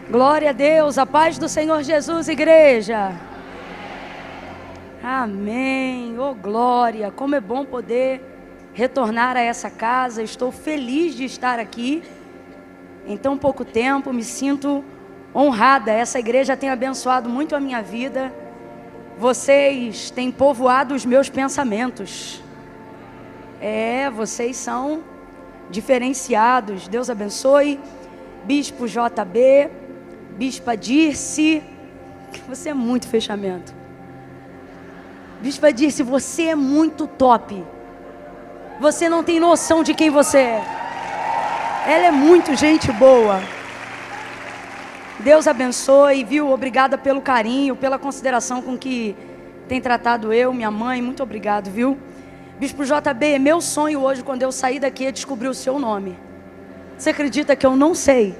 Glória a Deus, a paz do Senhor Jesus, igreja. Amém. Oh, glória, como é bom poder retornar a essa casa. Estou feliz de estar aqui em tão pouco tempo, me sinto honrada. Essa igreja tem abençoado muito a minha vida. Vocês têm povoado os meus pensamentos. Vocês são diferenciados. Deus abençoe. Bispo JB, Bispa Dirce, você é muito fechamento. Bispa Dirce, você é muito top. Você não tem noção de quem você é. Ela é muito gente boa. Deus abençoe, viu? Obrigada pelo carinho, pela consideração com que tem tratado eu, minha mãe. Muito obrigado, viu? Bispo JB, meu sonho hoje, quando eu sair daqui, é descobrir o seu nome. Você acredita que eu não sei?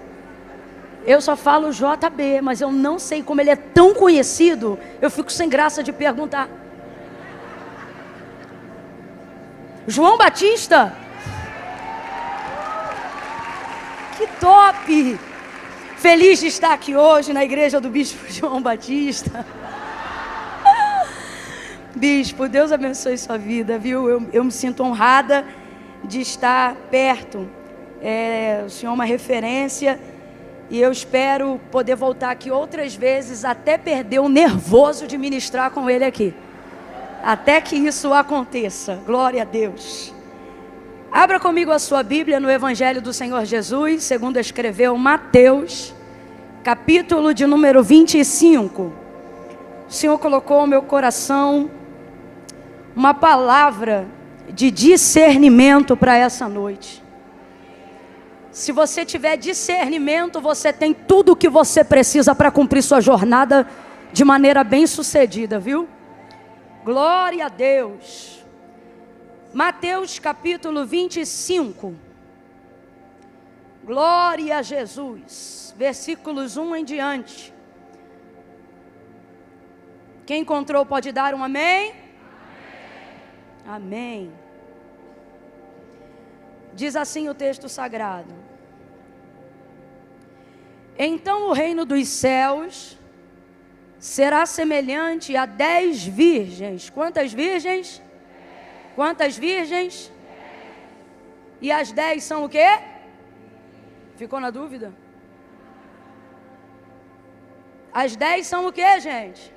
Eu só falo JB, mas eu não sei como ele é tão conhecido. Eu fico sem graça de perguntar. João Batista? Que top! Feliz de estar aqui hoje na igreja do Bispo João Batista. Bispo, Deus abençoe sua vida, viu? Eu me sinto honrada de estar perto. O Senhor é uma referência. E eu espero poder voltar aqui outras vezes, até perder o nervoso de ministrar com ele aqui. Até que isso aconteça. Glória a Deus. Abra comigo a sua Bíblia no Evangelho do Senhor Jesus, segundo escreveu Mateus, capítulo de número 25. O Senhor colocou no meu coração uma palavra de discernimento para essa noite. Se você tiver discernimento, você tem tudo o que você precisa para cumprir sua jornada de maneira bem sucedida, viu? Glória a Deus. Mateus capítulo 25. Glória a Jesus. Versículos 1 em diante. Quem encontrou pode dar um amém? Amém. Amém. Diz assim o texto sagrado: então o reino dos céus será semelhante a 10 virgens. Quantas virgens? 10. Quantas virgens? 10. E as 10 são o quê? Ficou na dúvida? As 10 são o quê, gente?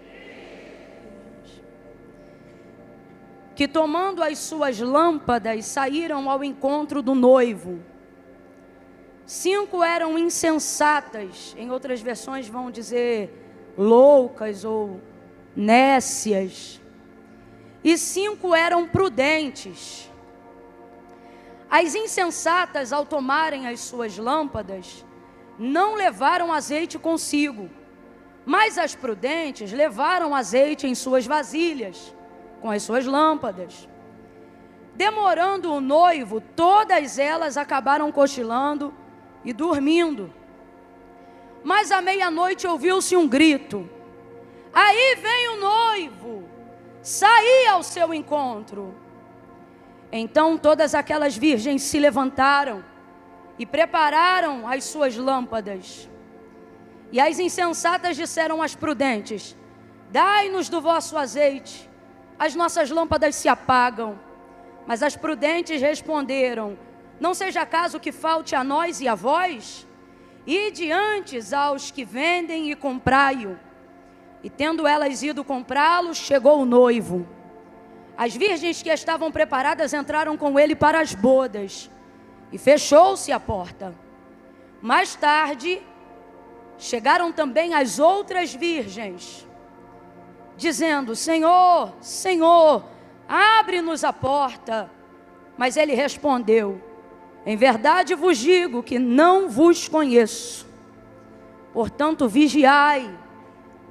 Que tomando as suas lâmpadas saíram ao encontro do noivo. 5 eram insensatas, em outras versões vão dizer loucas ou nécias. E 5 eram prudentes. As insensatas, ao tomarem as suas lâmpadas, não levaram azeite consigo, mas as prudentes levaram azeite em suas vasilhas, com as suas lâmpadas. Demorando o noivo, todas elas acabaram cochilando e dormindo. Mas à meia-noite ouviu-se um grito: aí vem o noivo, saí ao seu encontro. Então todas aquelas virgens se levantaram e prepararam as suas lâmpadas. E as insensatas disseram às prudentes: dai-nos do vosso azeite, as nossas lâmpadas se apagam. Mas as prudentes responderam: não seja caso que falte a nós e a vós? Ide antes aos que vendem e comprai-o. E tendo elas ido comprá-lo, chegou o noivo. As virgens que estavam preparadas entraram com ele para as bodas, e fechou-se a porta. Mais tarde, chegaram também as outras virgens, dizendo: Senhor, Senhor, abre-nos a porta. Mas ele respondeu: em verdade vos digo que não vos conheço. Portanto, vigiai,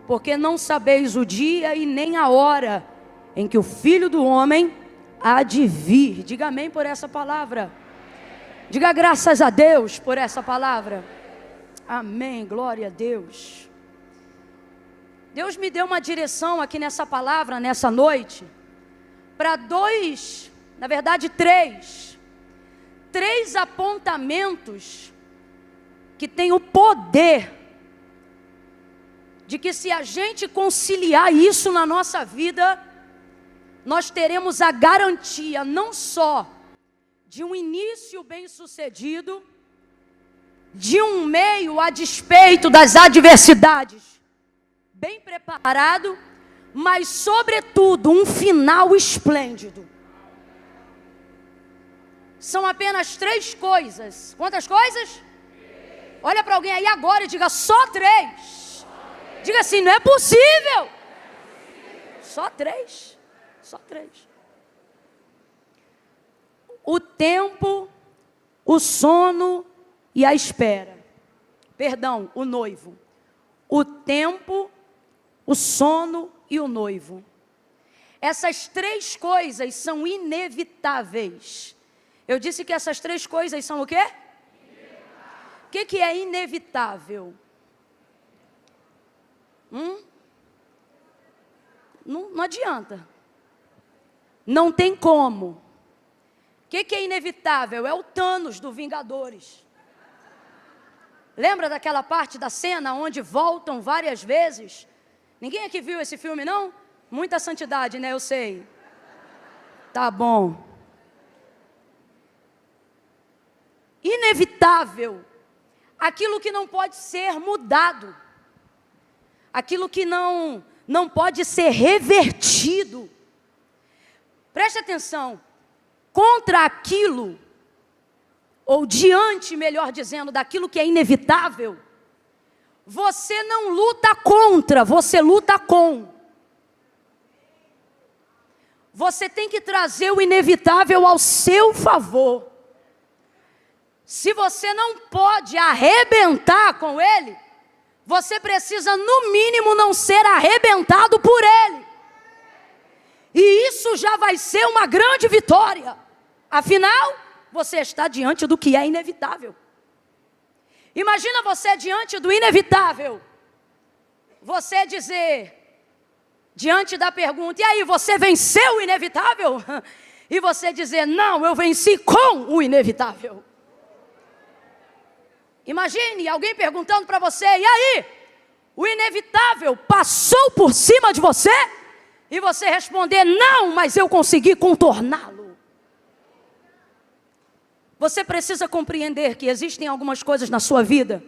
porque não sabeis o dia e nem a hora em que o Filho do Homem há de vir. Diga amém por essa palavra. Diga graças a Deus por essa palavra. Amém, glória a Deus. Deus me deu uma direção aqui nessa palavra, nessa noite, para três apontamentos que têm o poder de que se a gente conciliar isso na nossa vida, nós teremos a garantia não só de um início bem-sucedido, de um meio a despeito das adversidades bem preparado, mas sobretudo um final esplêndido. São apenas 3 coisas. Quantas coisas? Olha para alguém aí agora e diga: só 3. Diga assim: não é possível. Só 3. Só 3. O tempo, o sono e a espera. Perdão, o noivo. O tempo, o sono e o noivo. Essas 3 coisas são inevitáveis. Eu disse que essas 3 coisas são o quê? O que é inevitável? Não adianta. Não tem como. O que é inevitável? É o Thanos do Vingadores. Lembra daquela parte da cena onde voltam várias vezes? Ninguém aqui viu esse filme, não? Muita santidade, né? Eu sei. Tá bom. Inevitável. Aquilo que não pode ser mudado. Aquilo que não pode ser revertido. Preste atenção. Contra aquilo, ou diante, melhor dizendo, daquilo que é inevitável, você não luta contra, você luta com. Você tem que trazer o inevitável ao seu favor. Se você não pode arrebentar com ele, você precisa, no mínimo, não ser arrebentado por ele. E isso já vai ser uma grande vitória. Afinal, você está diante do que é inevitável. Imagina você diante do inevitável. Você dizer, diante da pergunta: e aí, você venceu o inevitável? E você dizer: não, eu venci com o inevitável. Imagine alguém perguntando para você: e aí, o inevitável passou por cima de você? E você responder: não, mas eu consegui contorná-lo. Você precisa compreender que existem algumas coisas na sua vida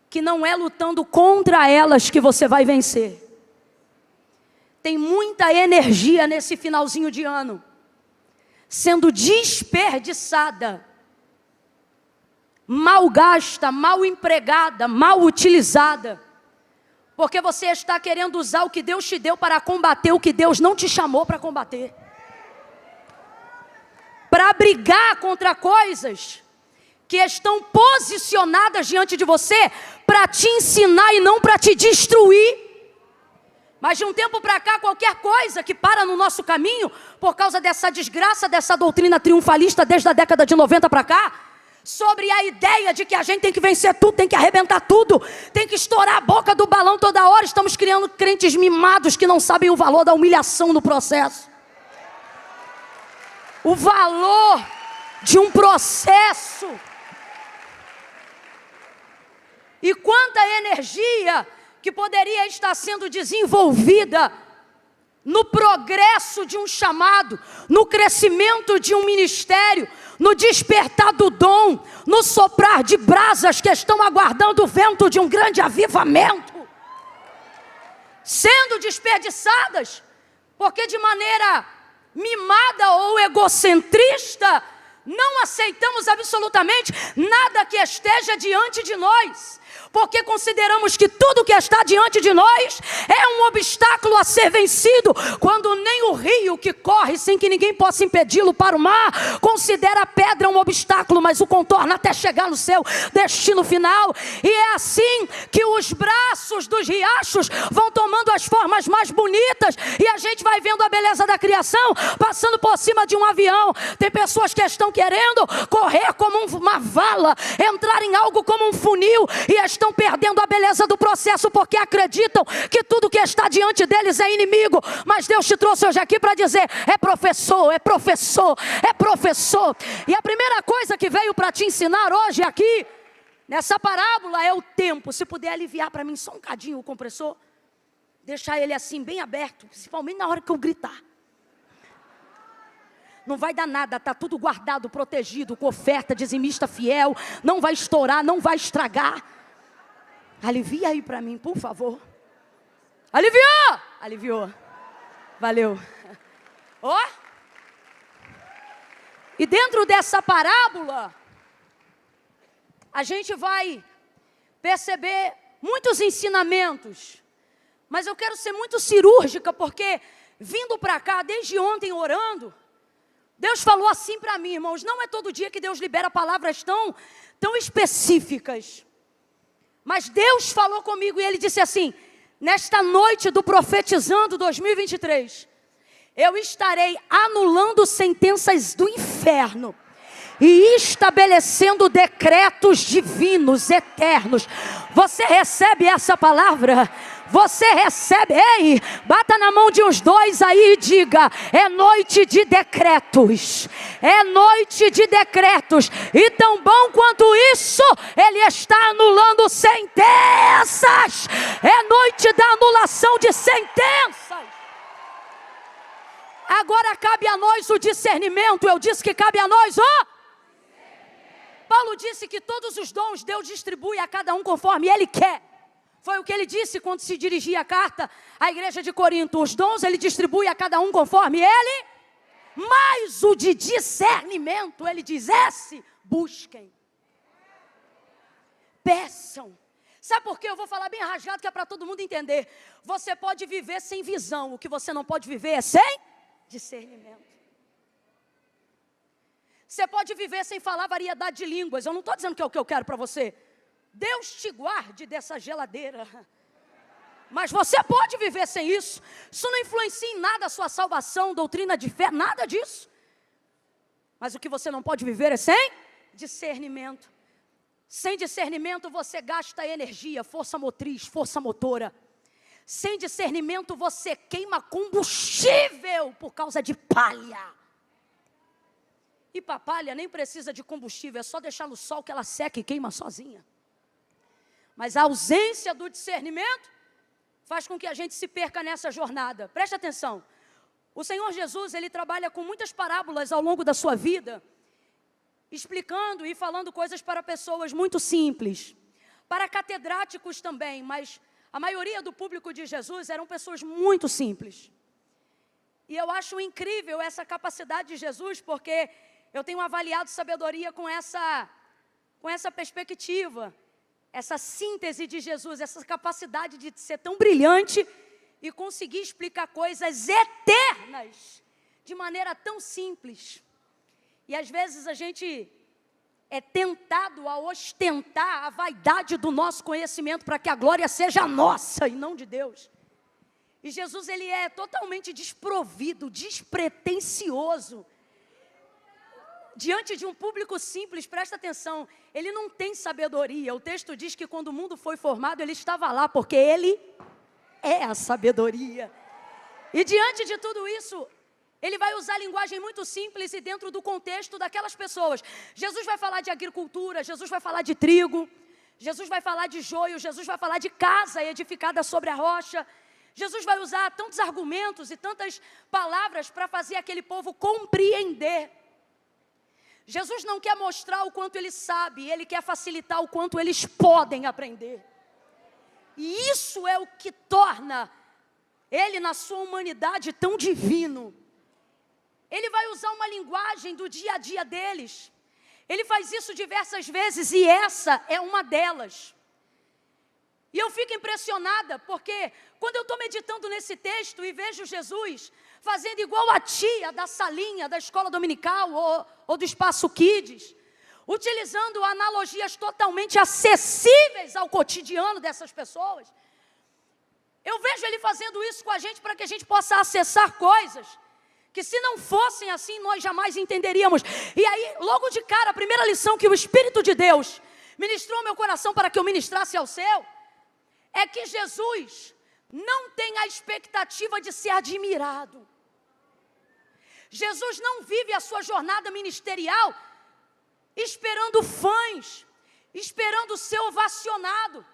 que não é lutando contra elas que você vai vencer. Tem muita energia nesse finalzinho de ano sendo desperdiçada, mal gasta, mal empregada, mal utilizada, porque você está querendo usar o que Deus te deu para combater o que Deus não te chamou para combater. Para brigar contra coisas que estão posicionadas diante de você para te ensinar e não para te destruir. Mas de um tempo para cá, qualquer coisa que para no nosso caminho, por causa dessa desgraça, dessa doutrina triunfalista desde a década de 90 para cá, sobre a ideia de que a gente tem que vencer tudo, tem que arrebentar tudo, tem que estourar a boca do balão toda hora. Estamos criando crentes mimados que não sabem o valor da humilhação no processo. O valor de um processo. E quanta energia que poderia estar sendo desenvolvida no progresso de um chamado, no crescimento de um ministério, no despertar do dom, no soprar de brasas que estão aguardando o vento de um grande avivamento, sendo desperdiçadas, porque de maneira mimada ou egocentrista, não aceitamos absolutamente nada que esteja diante de nós, porque consideramos que tudo que está diante de nós é um obstáculo a ser vencido, quando nem o rio que corre sem que ninguém possa impedi-lo para o mar, considera a pedra um obstáculo, mas o contorna até chegar no seu destino final. E é assim que os braços dos riachos vão tomando as formas mais bonitas, e a gente vai vendo a beleza da criação passando por cima de um avião. Tem pessoas que estão querendo correr como uma vala, entrar em algo como um funil, e estão perdendo a beleza do processo, porque acreditam que tudo que está diante deles é inimigo. Mas Deus te trouxe hoje aqui para dizer: é professor, é professor, é professor. E a primeira coisa que veio para te ensinar hoje aqui Nessa parábola é o tempo. Se puder aliviar para mim só um cadinho o compressor, deixar ele assim bem aberto, principalmente na hora que eu gritar. Não vai dar nada, está tudo guardado, protegido, com oferta, dizimista fiel. Não vai estourar, não vai estragar. Alivia aí para mim, por favor. Aliviou! Aliviou. Valeu. Ó. E dentro dessa parábola, a gente vai perceber muitos ensinamentos. Mas eu quero ser muito cirúrgica, porque vindo para cá, desde ontem orando, Deus falou assim para mim, irmãos, não é todo dia que Deus libera palavras tão específicas. Mas Deus falou comigo e Ele disse assim, nesta noite do Profetizando 2023, eu estarei anulando sentenças do inferno e estabelecendo decretos divinos, eternos. Você recebe essa palavra? Você recebe? Ei, bata na mão de uns dois aí e diga, é noite de decretos. É noite de decretos. E tão bom quanto isso, Ele está anulando sentenças. É noite da anulação de sentenças. Agora cabe a nós o discernimento. Eu disse que cabe a nós Paulo disse que todos os dons Deus distribui a cada um conforme Ele quer. Foi o que ele disse quando se dirigia a carta à igreja de Corinto. Os dons Ele distribui a cada um conforme Ele. Mas o de discernimento, Ele diz, busquem. Peçam. Sabe por quê? Eu vou falar bem rasgado que é para todo mundo entender. Você pode viver sem visão. O que você não pode viver é sem discernimento. Você pode viver sem falar variedade de línguas. Eu não estou dizendo que é o que eu quero para você. Deus te guarde dessa geladeira. Mas você pode viver sem isso. Isso não influencia em nada a sua salvação, doutrina de fé, nada disso. Mas o que você não pode viver é sem discernimento. Sem discernimento você gasta energia, força motriz, força motora. Sem discernimento você queima combustível por causa de palha. E para palha nem precisa de combustível, é só deixar no sol que ela seca e queima sozinha. Mas a ausência do discernimento faz com que a gente se perca nessa jornada. Preste atenção. O Senhor Jesus, Ele trabalha com muitas parábolas ao longo da sua vida, explicando e falando coisas para pessoas muito simples. Para catedráticos também, mas a maioria do público de Jesus eram pessoas muito simples. E eu acho incrível essa capacidade de Jesus, porque eu tenho avaliado sabedoria com essa perspectiva. Essa síntese de Jesus, essa capacidade de ser tão brilhante e conseguir explicar coisas eternas de maneira tão simples. E às vezes a gente é tentado a ostentar a vaidade do nosso conhecimento para que a glória seja nossa e não de Deus. E Jesus, Ele é totalmente desprovido, despretensioso. Diante de um público simples, presta atenção, Ele não tem sabedoria. O texto diz que quando o mundo foi formado, Ele estava lá, porque Ele é a sabedoria. E diante de tudo isso, Ele vai usar linguagem muito simples e dentro do contexto daquelas pessoas. Jesus vai falar de agricultura, Jesus vai falar de trigo, Jesus vai falar de joio, Jesus vai falar de casa edificada sobre a rocha. Jesus vai usar tantos argumentos e tantas palavras para fazer aquele povo compreender. Jesus não quer mostrar o quanto Ele sabe, Ele quer facilitar o quanto eles podem aprender. E isso é o que torna Ele, na sua humanidade, tão divino. Ele vai usar uma linguagem do dia a dia deles. Ele faz isso diversas vezes e essa é uma delas. E eu fico impressionada, porque quando eu estou meditando nesse texto e vejo Jesus fazendo igual a tia da salinha da escola dominical ou do espaço Kids, utilizando analogias totalmente acessíveis ao cotidiano dessas pessoas, eu vejo Ele fazendo isso com a gente para que a gente possa acessar coisas que se não fossem assim, nós jamais entenderíamos. E aí, logo de cara, a primeira lição que o Espírito de Deus ministrou ao meu coração para que eu ministrasse ao seu, é que Jesus não tem a expectativa de ser admirado. Jesus não vive a sua jornada ministerial esperando fãs, esperando ser ovacionado.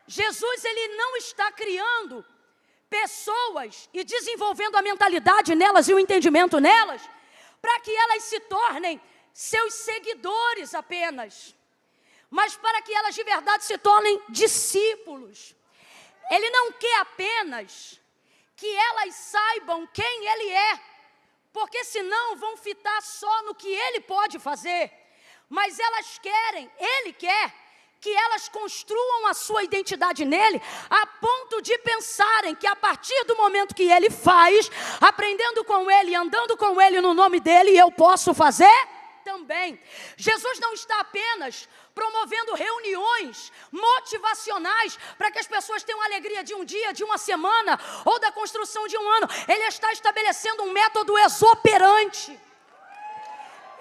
Jesus, ele não está criando pessoas e desenvolvendo a mentalidade nelas e o entendimento nelas, para que elas se tornem seus seguidores apenas, mas para que elas de verdade se tornem discípulos. Ele não quer apenas que elas saibam quem ele é, porque senão vão fitar só no que ele pode fazer, mas ele quer que elas construam a sua identidade nele, a ponto de pensarem que a partir do momento que ele faz, aprendendo com ele, andando com ele no nome dele, eu posso fazer também. Jesus não está apenas promovendo reuniões motivacionais para que as pessoas tenham alegria de um dia, de uma semana ou da construção de um ano. Ele está estabelecendo um método exoperante.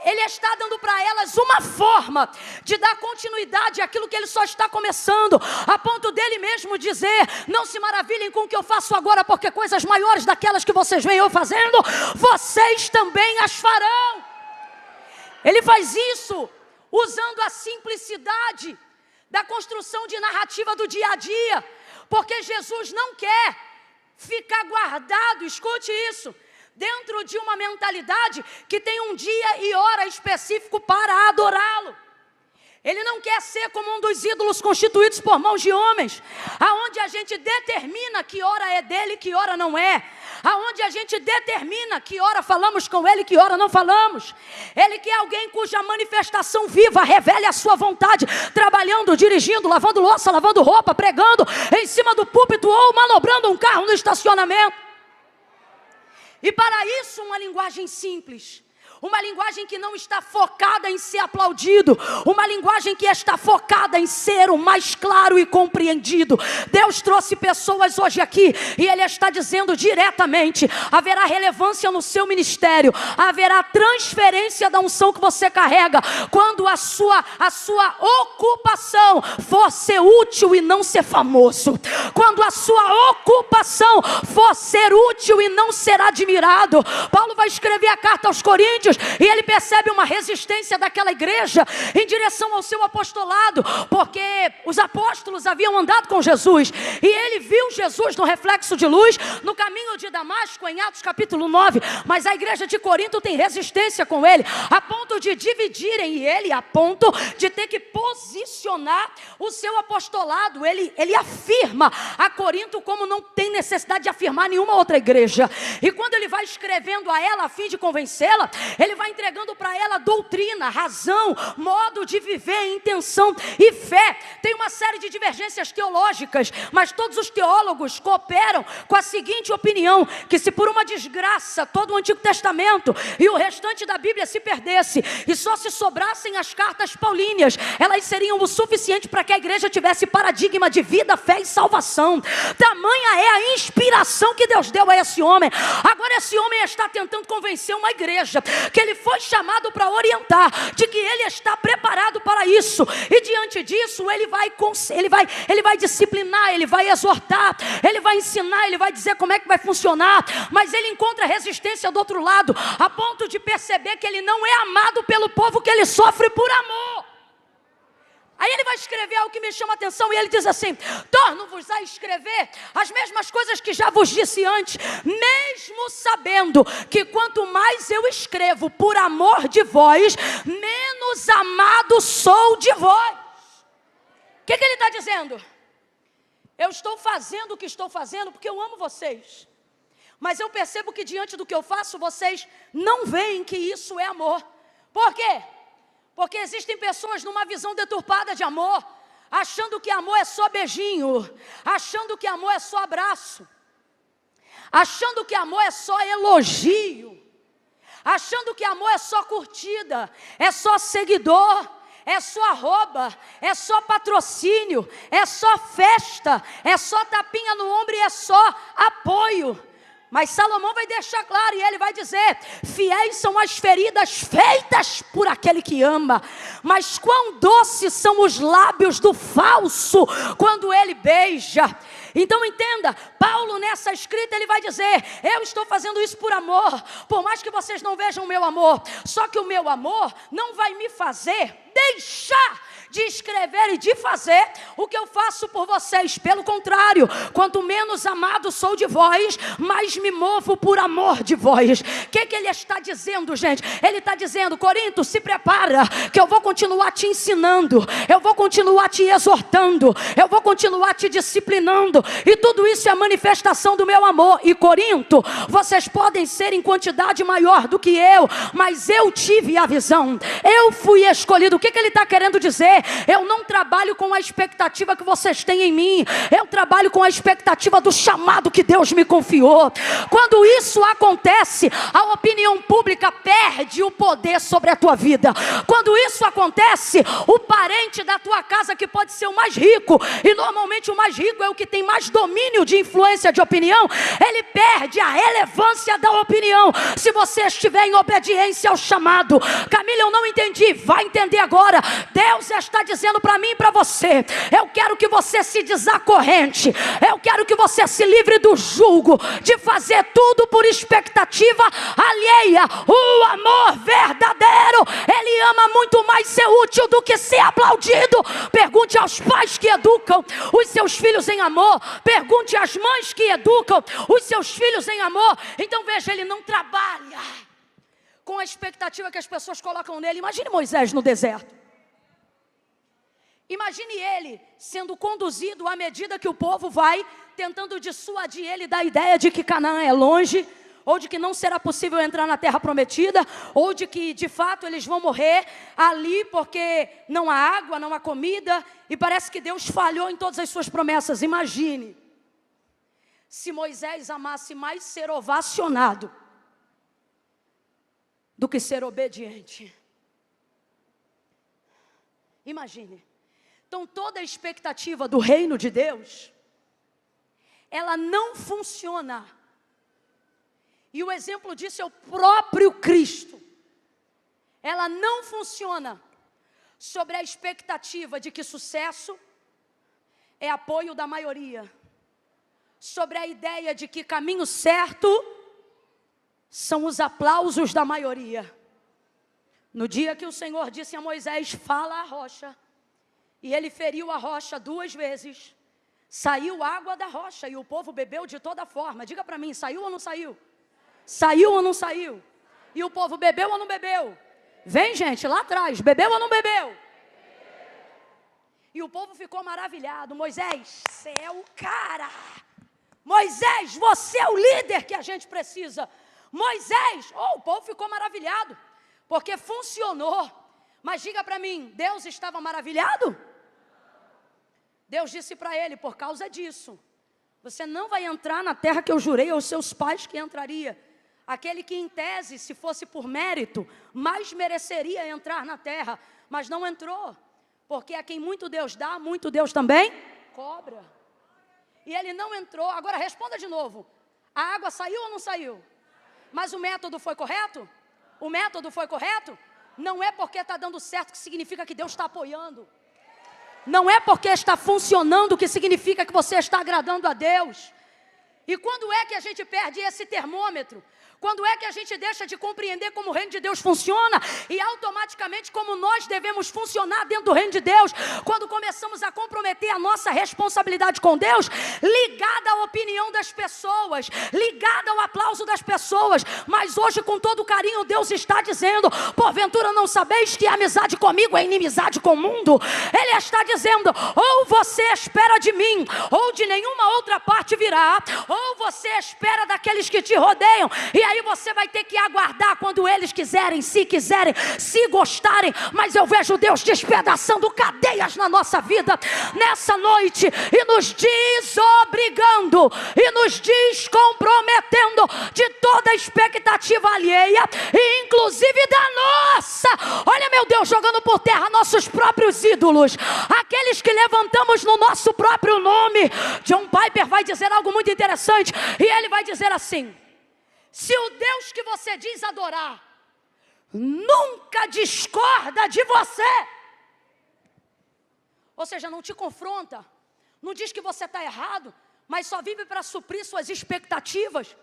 Ele está dando para elas uma forma de dar continuidade àquilo que ele só está começando, a ponto dele mesmo dizer: não se maravilhem com o que eu faço agora, porque coisas maiores daquelas que vocês veem eu fazendo, vocês também as farão. Ele faz isso usando a simplicidade da construção de narrativa do dia a dia, porque Jesus não quer ficar guardado, escute isso, dentro de uma mentalidade que tem um dia e hora específico para adorá-lo. Ele não quer ser como um dos ídolos constituídos por mãos de homens, aonde a gente determina que hora é dele e que hora não é, aonde a gente determina que hora falamos com ele e que hora não falamos. Ele quer alguém cuja manifestação viva revele a sua vontade, trabalhando, dirigindo, lavando louça, lavando roupa, pregando em cima do púlpito ou manobrando um carro no estacionamento. E para isso uma linguagem simples, uma linguagem que não está focada em ser aplaudido, uma linguagem que está focada em ser o mais claro e compreendido. Deus trouxe pessoas hoje aqui e Ele está dizendo diretamente: haverá relevância no seu ministério, haverá transferência da unção que você carrega, quando a sua ocupação for ser útil e não ser famoso, quando a sua ocupação for ser útil e não ser admirado. Paulo vai escrever a carta aos Coríntios e ele percebe uma resistência daquela igreja em direção ao seu apostolado, porque os apóstolos haviam andado com Jesus e ele viu Jesus no reflexo de luz no caminho de Damasco, em Atos capítulo 9, mas a igreja de Corinto tem resistência com ele, a ponto de dividirem ele, a ponto de ter que posicionar o seu apostolado. Ele afirma a Corinto como não tem necessidade de afirmar nenhuma outra igreja, e quando ele vai escrevendo a ela a fim de convencê-la, ele vai entregando para ela doutrina, razão, modo de viver, intenção e fé. Tem uma série de divergências teológicas, mas todos os teólogos cooperam com a seguinte opinião: que se por uma desgraça todo o Antigo Testamento e o restante da Bíblia se perdesse e só se sobrassem as cartas paulíneas, elas seriam o suficiente para que a igreja tivesse paradigma de vida, fé e salvação. Tamanha é a inspiração que Deus deu a esse homem. Agora esse homem está tentando convencer uma igreja que ele foi chamado para orientar, de que ele está preparado para isso, e diante disso ele vai disciplinar, ele vai exortar, ele vai ensinar, ele vai dizer como é que vai funcionar, mas ele encontra resistência do outro lado, a ponto de perceber que ele não é amado pelo povo, que ele sofre por amor. Aí ele vai escrever algo que me chama a atenção, e ele diz assim: torno-vos a escrever as mesmas coisas que já vos disse antes, mesmo sabendo que quanto mais eu escrevo por amor de vós, menos amado sou de vós. O que ele está dizendo? Eu estou fazendo o que estou fazendo porque eu amo vocês, mas eu percebo que diante do que eu faço, vocês não veem que isso é amor. Por quê? Porque existem pessoas numa visão deturpada de amor, achando que amor é só beijinho, achando que amor é só abraço, achando que amor é só elogio, achando que amor é só curtida, é só seguidor, é só arroba, é só patrocínio, é só festa, é só tapinha no ombro e é só apoio. Mas Salomão vai deixar claro, e ele vai dizer: fiéis são as feridas feitas por aquele que ama, mas quão doces são os lábios do falso quando ele beija. Então entenda, Paulo nessa escrita ele vai dizer: eu estou fazendo isso por amor, por mais que vocês não vejam o meu amor, só que o meu amor não vai me fazer deixar de escrever e de fazer o que eu faço por vocês. Pelo contrário, quanto menos amado sou de vós, mais me movo por amor de vós. O que ele está dizendo, gente? Ele está dizendo: Corinto, se prepara, que eu vou continuar te ensinando, eu vou continuar te exortando, eu vou continuar te disciplinando, e tudo isso é a manifestação do meu amor. E Corinto, vocês podem ser em quantidade maior do que eu, mas eu tive a visão, eu fui escolhido. O que ele está querendo dizer? Eu não trabalho com a expectativa que vocês têm em mim, eu trabalho com a expectativa do chamado que Deus me confiou. Quando isso acontece, a opinião pública perde o poder sobre a tua vida. Quando isso acontece, o parente da tua casa, que pode ser o mais rico, e normalmente o mais rico é o que tem mais domínio de influência de opinião, ele perde a relevância da opinião, se você estiver em obediência ao chamado. Camila, eu não entendi. Vai entender agora. Deus está dizendo para mim e para você: eu quero que você se desacorrente, eu quero que você se livre do jugo de fazer tudo por expectativa alheia. O amor verdadeiro, ele ama muito mais ser útil do que ser aplaudido. Pergunte aos pais que educam os seus filhos em amor, pergunte às mães que educam os seus filhos em amor. Então veja, ele não trabalha com a expectativa que as pessoas colocam nele. Imagine Moisés no deserto. Imagine ele sendo conduzido à medida que o povo vai tentando dissuadir ele da ideia de que Canaã é longe, ou de que não será possível entrar na terra prometida, ou de que de fato eles vão morrer ali porque não há água, não há comida, e parece que Deus falhou em todas as suas promessas. Imagine se Moisés amasse mais ser ovacionado do que ser obediente. Imagine. Então toda a expectativa do reino de Deus, ela não funciona. E o exemplo disso é o próprio Cristo. Ela não funciona sobre a expectativa de que sucesso é apoio da maioria, sobre a ideia de que caminho certo são os aplausos da maioria. No dia que o Senhor disse a Moisés: fala a rocha, e ele feriu a rocha 2 vezes, saiu água da rocha, e o povo bebeu de toda forma. Diga para mim, saiu ou não saiu? Saiu ou não saiu? E o povo bebeu ou não bebeu? Vem, gente, lá atrás, bebeu ou não bebeu? E o povo ficou maravilhado. Moisés, você é o cara. Moisés, você é o líder que a gente precisa. Moisés, o povo ficou maravilhado, porque funcionou. Mas diga para mim, Deus estava maravilhado? Deus disse para ele: por causa disso, você não vai entrar na terra que eu jurei aos seus pais que entraria. Aquele que em tese, se fosse por mérito, mais mereceria entrar na terra, mas não entrou, porque a quem muito Deus dá, muito Deus também cobra. E ele não entrou. Agora responda de novo: a água saiu ou não saiu? Mas o método foi correto? O método foi correto? Não é porque está dando certo que significa que Deus está apoiando. Não é porque está funcionando que significa que você está agradando a Deus. E quando é que a gente perde esse termômetro? Quando é que a gente deixa de compreender como o reino de Deus funciona e automaticamente como nós devemos funcionar dentro do reino de Deus? Quando começamos a comprometer a nossa responsabilidade com Deus, ligada à opinião das pessoas, ligada ao aplauso das pessoas. Mas hoje, com todo carinho, Deus está dizendo: porventura não sabeis que a amizade comigo é inimizade com o mundo? Ele está dizendo: ou você espera de mim, ou de nenhuma outra parte virá, ou você espera daqueles que te rodeiam, e aí você vai ter que aguardar quando eles quiserem, se gostarem. Mas eu vejo Deus despedaçando cadeias na nossa vida nessa noite, e nos desobrigando, e nos descomprometendo de toda expectativa alheia, e inclusive da nossa. Olha, meu Deus, jogando por terra nossos próprios ídolos, aqueles que levantamos no nosso próprio nome. John Piper vai dizer algo muito interessante, e ele vai dizer assim: se o Deus que você diz adorar nunca discorda de você, ou seja, não te confronta, não diz que você está errado, mas só vive para suprir suas expectativas,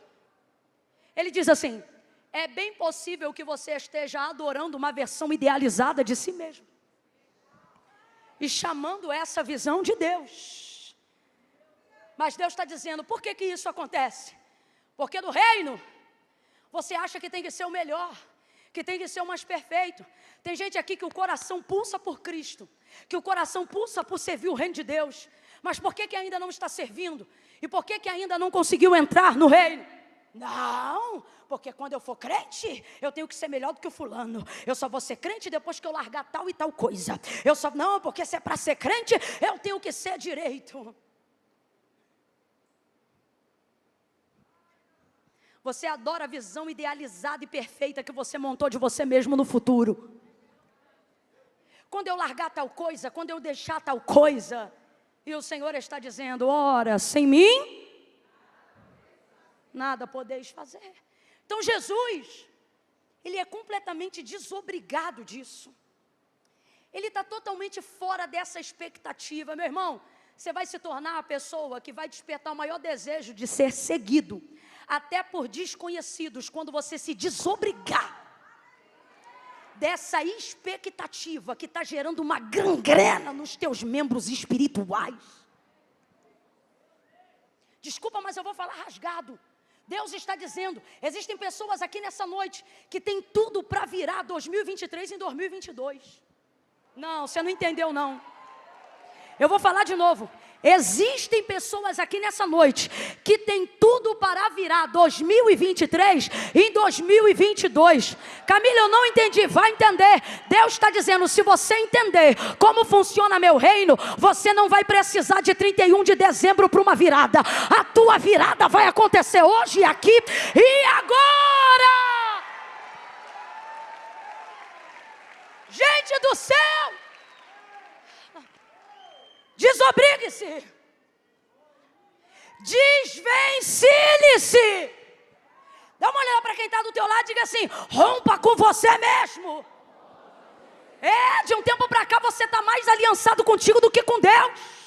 ele diz assim: é bem possível que você esteja adorando uma versão idealizada de si mesmo. e chamando essa visão de Deus. Mas Deus está dizendo, por que isso acontece? Porque no reino, você acha que tem que ser o melhor, que tem que ser o mais perfeito. Tem gente aqui que o coração pulsa por Cristo, que o coração pulsa por servir o reino de Deus. Mas por que ainda não está servindo? E por que ainda não conseguiu entrar no reino? Não, porque quando eu for crente, eu tenho que ser melhor do que o fulano. Eu só vou ser crente depois que eu largar tal e tal coisa. Não, porque se é para ser crente, eu tenho que ser direito. Você adora a visão idealizada e perfeita que você montou de você mesmo no futuro. Quando eu largar tal coisa, quando eu deixar tal coisa, e o Senhor está dizendo, ora, sem mim nada podeis fazer. Então Jesus, ele é completamente desobrigado disso. Ele está totalmente fora dessa expectativa. Meu irmão, você vai se tornar a pessoa que vai despertar o maior desejo de ser seguido, até por desconhecidos, quando você se desobrigar dessa expectativa que está gerando uma gangrena nos teus membros espirituais. Desculpa, mas eu vou falar rasgado. Deus está dizendo, existem pessoas aqui nessa noite que tem tudo para virar 2023 em 2022. Não, você não entendeu não. Eu vou falar de novo. Existem pessoas aqui nessa noite que tem tudo para virar 2023 em 2022. Camila, eu não entendi. Vai entender. Deus está dizendo, se você entender como funciona meu reino, você não vai precisar de 31 de dezembro para uma virada. A tua virada vai acontecer hoje, aqui e agora. Gente do céu, desobrigue-se, desvencilhe-se. Dá uma olhada para quem está do teu lado e diga assim, rompa com você mesmo. De um tempo para cá você está mais aliançado contigo do que com Deus.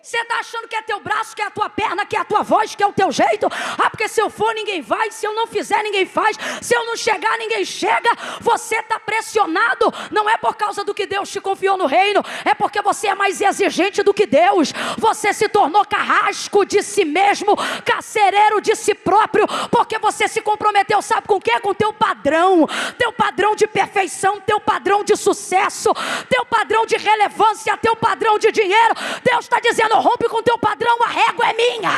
Você está achando que é teu braço, que é a tua perna, que é a tua voz, que é o teu jeito. Porque se eu for ninguém vai, se eu não fizer ninguém faz, se eu não chegar ninguém chega. Você está pressionado, não é por causa do que Deus te confiou no reino, é porque você é mais exigente do que Deus. Você se tornou carrasco de si mesmo, carcereiro de si próprio, porque você se comprometeu, sabe com o quê? Com teu padrão de perfeição, teu padrão de sucesso, teu padrão de relevância, teu padrão de dinheiro. Deus está dizendo, rompe com teu padrão, a régua é minha.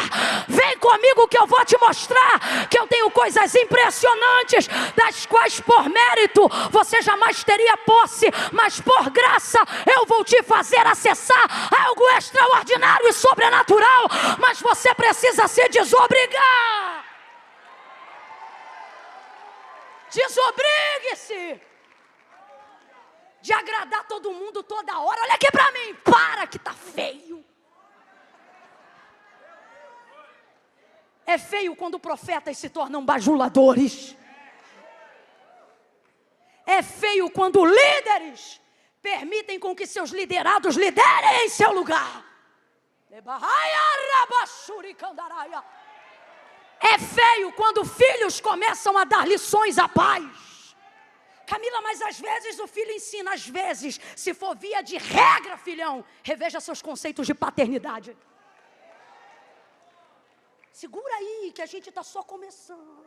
Vem comigo que eu vou te mostrar que eu tenho coisas impressionantes, das quais por mérito você jamais teria posse, mas por graça eu vou te fazer acessar algo extraordinário e sobrenatural. Mas você precisa se desobrigar. Desobrigue-se de agradar todo mundo toda hora. Olha aqui pra mim, para que tá feio. É feio quando profetas se tornam bajuladores. É feio quando líderes permitem com que seus liderados liderem em seu lugar. É feio quando filhos começam a dar lições a pais. Camila, mas às vezes o filho ensina, às vezes, se for via de regra, filhão, reveja seus conceitos de paternidade. Segura aí, que a gente está só começando.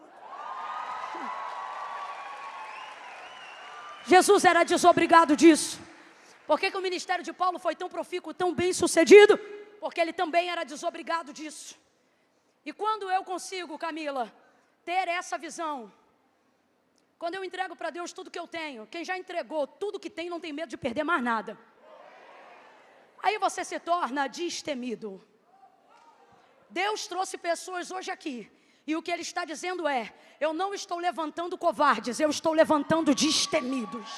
Jesus era desobrigado disso. Por que o ministério de Paulo foi tão profícuo, tão bem sucedido? Porque ele também era desobrigado disso. E quando eu consigo, Camila, ter essa visão, quando eu entrego para Deus tudo que eu tenho, quem já entregou tudo que tem não tem medo de perder mais nada. Aí você se torna destemido. Deus trouxe pessoas hoje aqui, e o que Ele está dizendo é, eu não estou levantando covardes, eu estou levantando destemidos.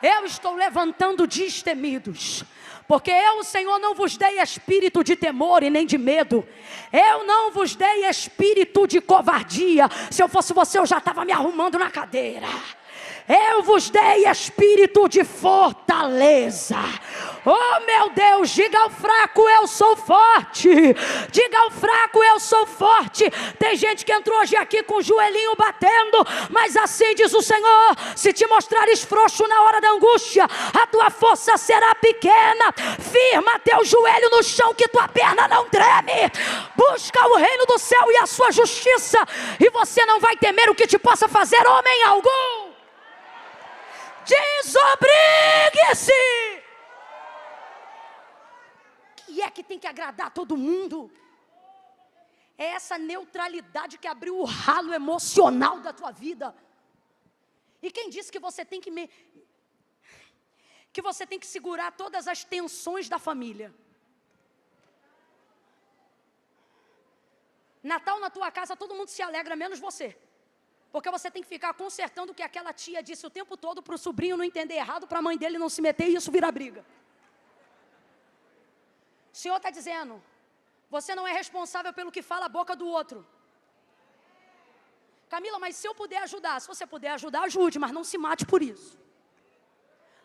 Eu estou levantando destemidos, porque eu, o Senhor, não vos dei espírito de temor e nem de medo. Eu não vos dei espírito de covardia. Se eu fosse você, eu já estava me arrumando na cadeira. eu vos dei espírito de fortaleza. Oh meu Deus, diga ao fraco, eu sou forte. Diga ao fraco, eu sou forte. Tem gente que entrou hoje aqui com o joelhinho batendo, mas assim diz o Senhor: se te mostrares frouxo na hora da angústia, a tua força será pequena. Firma teu joelho no chão, que tua perna não treme. Busca o reino do céu e a sua justiça, e você não vai temer o que te possa fazer homem algum. Desobrigue-se. Que é que tem que agradar todo mundo? É essa neutralidade que abriu o ralo emocional da tua vida. E quem disse que você tem que segurar todas as tensões da família? Natal na tua casa todo mundo se alegra, menos você. Porque você tem que ficar consertando o que aquela tia disse o tempo todo para o sobrinho não entender errado, para a mãe dele não se meter e isso virar briga. O Senhor está dizendo: você não é responsável pelo que fala a boca do outro. Camila, mas se eu puder ajudar, se você puder ajudar, ajude, mas não se mate por isso.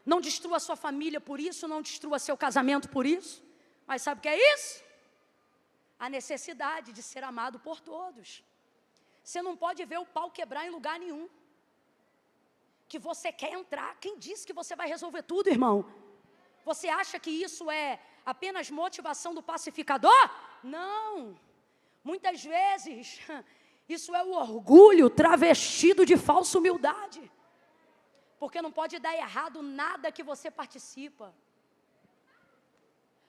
Não destrua sua família por isso, não destrua seu casamento por isso. Mas sabe o que é isso? A necessidade de ser amado por todos. Você não pode ver o pau quebrar em lugar nenhum. Que você quer entrar. Quem disse que você vai resolver tudo, irmão? Você acha que isso é apenas motivação do pacificador? Não. Muitas vezes, isso é o orgulho travestido de falsa humildade. Porque não pode dar errado nada que você participa.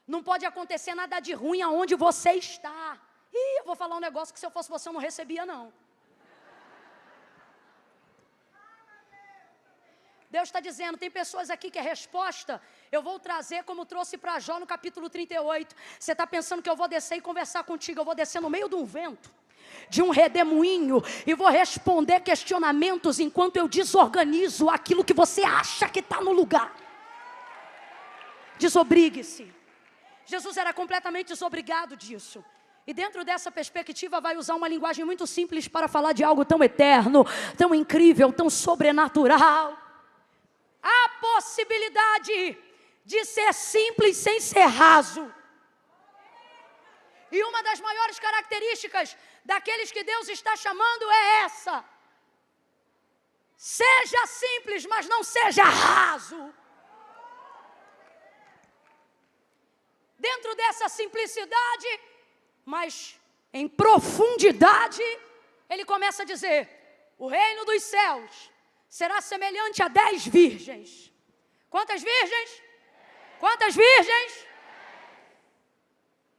Não pode acontecer nada de ruim aonde você está. Ih, eu vou falar um negócio que se eu fosse você eu não recebia não. Deus está dizendo, tem pessoas aqui que a resposta eu vou trazer como trouxe para Jó no capítulo 38. Você está pensando que eu vou descer e conversar contigo, eu vou descer no meio de um vento, de um redemoinho, e vou responder questionamentos enquanto eu desorganizo aquilo que você acha que está no lugar. Desobrigue-se. Jesus era completamente desobrigado disso. E dentro dessa perspectiva vai usar uma linguagem muito simples para falar de algo tão eterno, tão incrível, tão sobrenatural. A possibilidade de ser simples sem ser raso. E uma das maiores características daqueles que Deus está chamando é essa. Seja simples, mas não seja raso. Dentro dessa simplicidade, mas em profundidade, ele começa a dizer: o reino dos céus será semelhante a 10 virgens. Quantas virgens? Quantas virgens?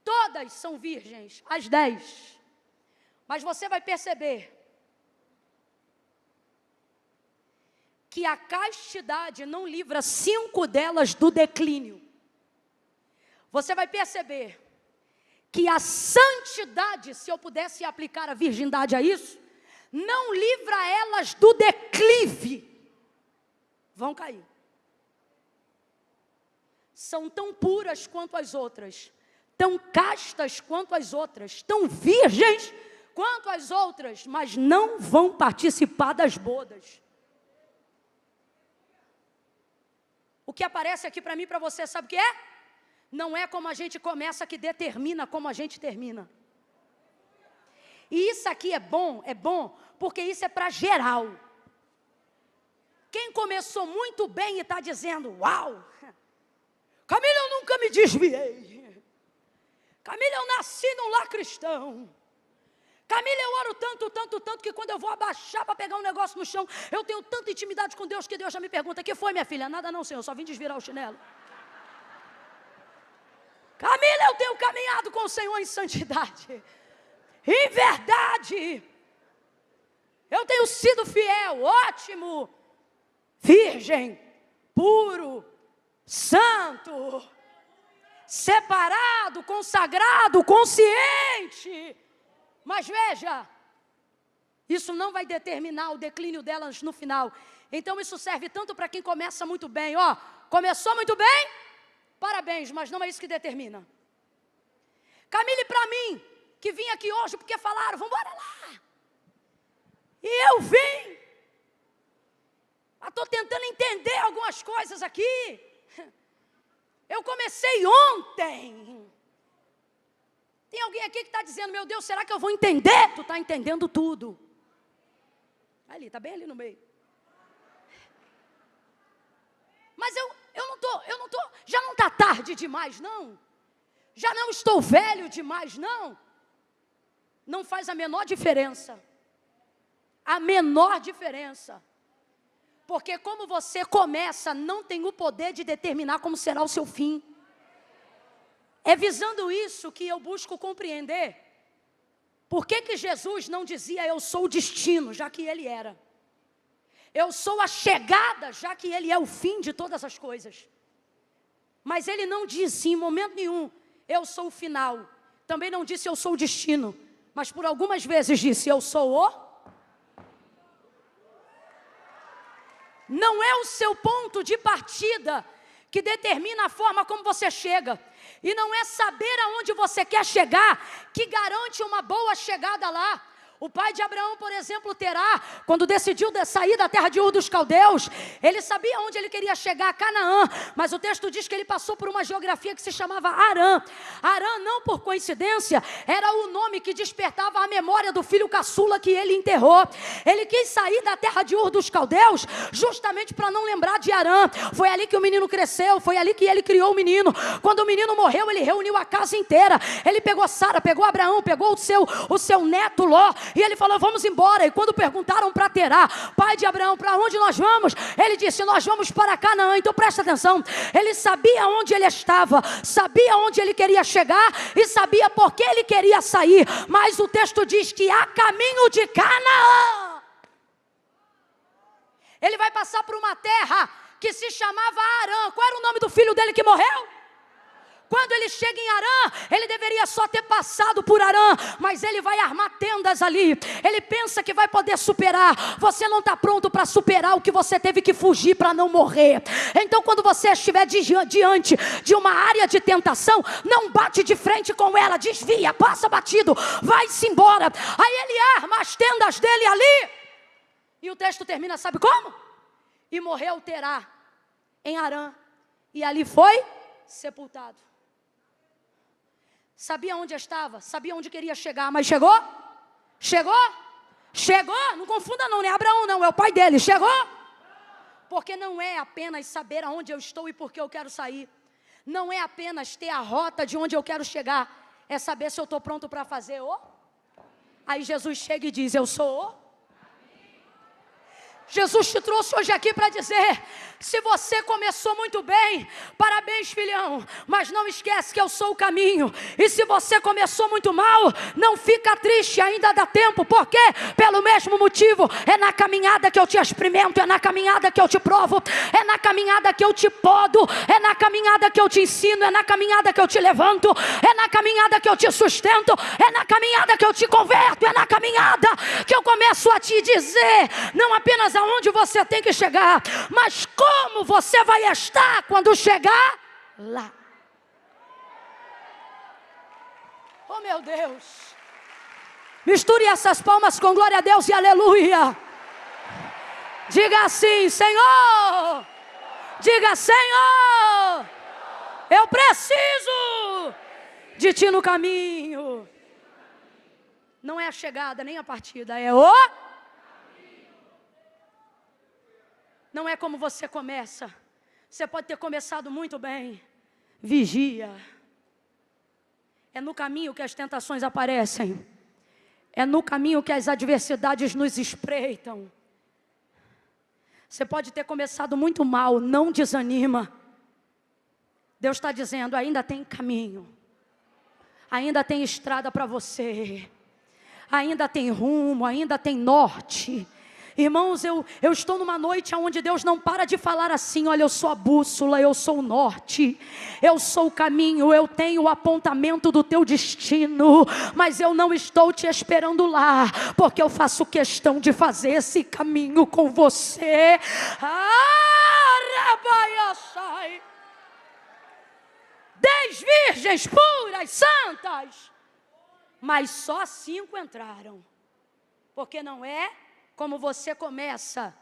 Todas são virgens, as 10. Mas você vai perceber que a castidade não livra 5 delas do declínio. Você vai perceber que a santidade, se eu pudesse aplicar a virgindade a isso, não livra elas do declive. Vão cair. São tão puras quanto as outras, tão castas quanto as outras, tão virgens quanto as outras, mas não vão participar das bodas. O que aparece aqui para mim e para você, sabe o que é? Não é como a gente começa que determina como a gente termina. E isso aqui é bom, porque isso é para geral. Quem começou muito bem e está dizendo, uau, Camila, eu nunca me desviei. Camila, eu nasci num lar cristão. Camila, eu oro tanto, que quando eu vou abaixar para pegar um negócio no chão, eu tenho tanta intimidade com Deus, que Deus já me pergunta, que foi, minha filha? Nada não, Senhor, só vim desvirar o chinelo. Camila, eu tenho caminhado com o Senhor em santidade, em verdade, eu tenho sido fiel, ótimo, virgem, puro, santo, separado, consagrado, consciente. Mas veja, isso não vai determinar o declínio delas no final. Então isso serve tanto para quem começa muito bem, começou muito bem, parabéns, mas não é isso que determina. Camille, para mim, que vim aqui hoje porque falaram, vamos embora lá. E eu vim. Estou tentando entender algumas coisas aqui. Eu comecei ontem. Tem alguém aqui que está dizendo, meu Deus, será que eu vou entender? Tu está entendendo tudo. Ali, está bem ali no meio. Mas eu não estou, já não está tarde demais, não. Já não estou velho demais, não. Não faz a menor diferença. A menor diferença. Porque como você começa, não tem o poder de determinar como será o seu fim. É visando isso que eu busco compreender. Por que Jesus não dizia, eu sou o destino, já que ele era. Eu sou a chegada, já que ele é o fim de todas as coisas. Mas ele não disse em momento nenhum, eu sou o final. Também não disse, eu sou o destino. Mas por algumas vezes disse, eu sou o... Não é o seu ponto de partida que determina a forma como você chega. E não é saber aonde você quer chegar que garante uma boa chegada lá. O pai de Abraão, por exemplo, Terá, quando decidiu sair da terra de Ur dos Caldeus, ele sabia onde ele queria chegar, a Canaã, mas o texto diz que ele passou por uma geografia que se chamava Harã. Harã, não por coincidência, era o nome que despertava a memória do filho caçula que ele enterrou. Ele quis sair da terra de Ur dos Caldeus, justamente para não lembrar de Harã. Foi ali que o menino cresceu, foi ali que ele criou o menino. Quando o menino morreu, ele reuniu a casa inteira. Ele pegou Sara, pegou Abraão, pegou o seu neto Ló, e ele falou, vamos embora. E quando perguntaram para Terá, pai de Abraão, para onde nós vamos? Ele disse, nós vamos para Canaã. Então presta atenção, ele sabia onde ele estava, sabia onde ele queria chegar e sabia por que ele queria sair. Mas o texto diz que a caminho de Canaã, ele vai passar por uma terra que se chamava Harã. Qual era o nome do filho dele que morreu? Quando ele chega em Harã, ele deveria só ter passado por Harã, mas ele vai armar tendas ali. Ele pensa que vai poder superar. Você não está pronto para superar o que você teve que fugir para não morrer. Então quando você estiver diante de uma área de tentação, não bate de frente com ela, desvia, passa batido, vai-se embora. Aí ele arma as tendas dele ali. E o texto termina, sabe como? E morreu Terá em Harã, e ali foi sepultado. Sabia onde estava, sabia onde queria chegar, mas chegou? Chegou? Chegou? Não confunda não, não é Abraão não, é o pai dele. Chegou? Porque não é apenas saber aonde eu estou e por que eu quero sair. Não é apenas ter a rota de onde eu quero chegar. É saber se eu estou pronto para fazer o... Aí Jesus chega e diz, eu sou o... Jesus te trouxe hoje aqui para dizer, se você começou muito bem, parabéns filhão, mas não esquece que eu sou o caminho. E se você começou muito mal, não fica triste, ainda dá tempo. Por quê? Pelo mesmo motivo, é na caminhada que eu te experimento, é na caminhada que eu te provo, é na caminhada que eu te podo, é na caminhada que eu te ensino, é na caminhada que eu te levanto, é na caminhada que eu te sustento, é na caminhada que eu te converto, é na caminhada que eu começo a te dizer, não apenas aonde você tem que chegar, mas como você vai estar quando chegar lá. Oh meu Deus, misture essas palmas com glória a Deus e aleluia. Diga assim, Senhor, diga Senhor, eu preciso de ti no caminho. Não é a chegada nem a partida, é o... Não é como você começa. Você pode ter começado muito bem. Vigia. É no caminho que as tentações aparecem. É no caminho que as adversidades nos espreitam. Você pode ter começado muito mal, não desanima. Deus está dizendo, ainda tem caminho. Ainda tem estrada para você. Ainda tem rumo, ainda tem norte. Irmãos, eu estou numa noite onde Deus não para de falar assim, olha, eu sou a bússola, eu sou o norte, eu sou o caminho, eu tenho o apontamento do teu destino, mas eu não estou te esperando lá, porque eu faço questão de fazer esse caminho com você. Rabaiaçai. 10 virgens puras, santas, mas só 5 entraram, porque não é como você começa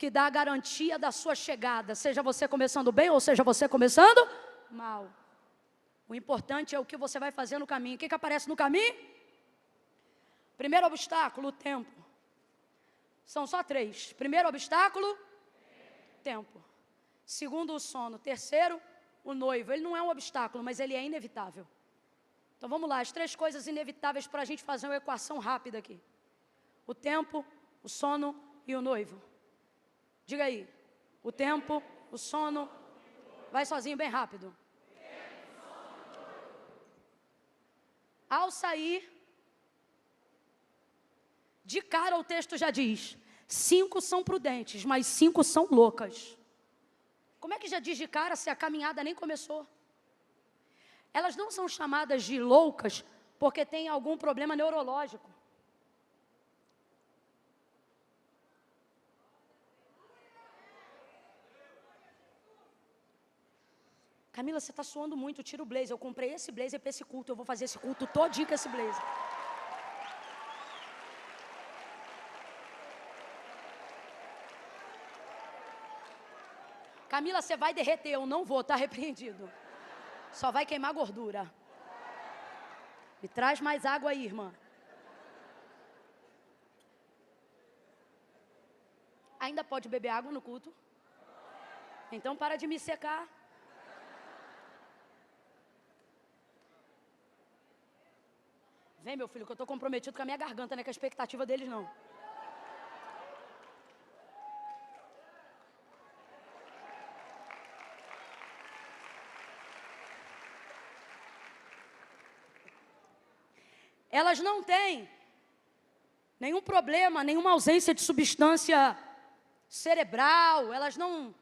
que dá a garantia da sua chegada, seja você começando bem ou seja você começando mal. O importante é o que você vai fazer no caminho. O que aparece no caminho? Primeiro obstáculo, o tempo. São só 3. Primeiro obstáculo, tempo. Segundo, o sono. Terceiro, o noivo. Ele não é um obstáculo, mas ele é inevitável. Então vamos lá, as 3 coisas inevitáveis para a gente fazer uma equação rápida aqui. O tempo, o sono e o noivo. Diga aí, o tempo, o sono, vai sozinho bem rápido. Ao sair, de cara o texto já diz, 5 são prudentes, mas 5 são loucas. Como é que já diz de cara se a caminhada nem começou? Elas não são chamadas de loucas porque têm algum problema neurológico. Camila, você está suando muito, tira o blazer. Eu comprei esse blazer para esse culto, eu vou fazer esse culto todinho com esse blazer. Camila, você vai derreter, eu não vou, está repreendido. Só vai queimar gordura. Me traz mais água aí, irmã. Ainda pode beber água no culto? Então para de me secar. Vem, meu filho, que eu estou comprometido com a minha garganta, não é com a expectativa deles, não. Elas não têm nenhum problema, nenhuma ausência de substância cerebral, elas não.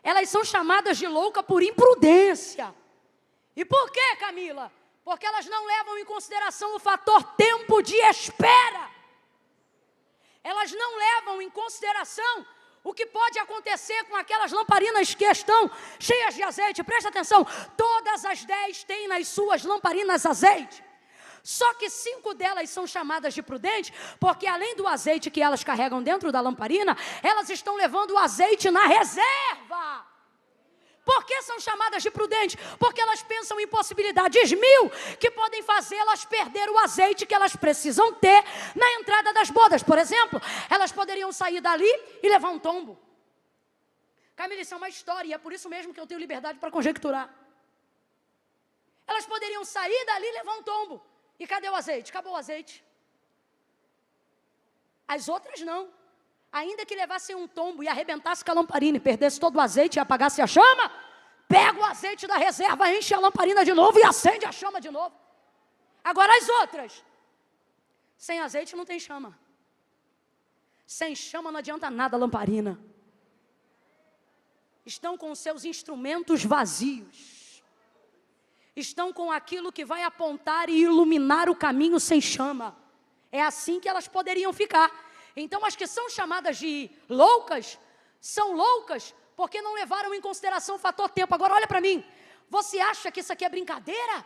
Elas são chamadas de louca por imprudência. E por quê, Camila? Porque elas não levam em consideração o fator tempo de espera. Elas não levam em consideração o que pode acontecer com aquelas lamparinas que estão cheias de azeite. Presta atenção, todas as 10 têm nas suas lamparinas azeite. Só que 5 delas são chamadas de prudentes, porque além do azeite que elas carregam dentro da lamparina, elas estão levando o azeite na reserva. Por que são chamadas de prudentes? Porque elas pensam em possibilidades 1000 que podem fazê-las perder o azeite que elas precisam ter na entrada das bodas. Por exemplo, elas poderiam sair dali e levar um tombo. Camila, isso é uma história e é por isso mesmo que eu tenho liberdade para conjecturar. Elas poderiam sair dali e levar um tombo. E cadê o azeite? Acabou o azeite. As outras não. Ainda que levassem um tombo e arrebentasse com a lamparina e perdesse todo o azeite e apagasse a chama, pega o azeite da reserva, enche a lamparina de novo e acende a chama de novo. Agora as outras, sem azeite não tem chama. Sem chama não adianta nada a lamparina. Estão com seus instrumentos vazios. Estão com aquilo que vai apontar e iluminar o caminho sem chama. É assim que elas poderiam ficar. Então, as que são chamadas de loucas, são loucas porque não levaram em consideração o fator tempo. Agora, olha para mim. Você acha que isso aqui é brincadeira?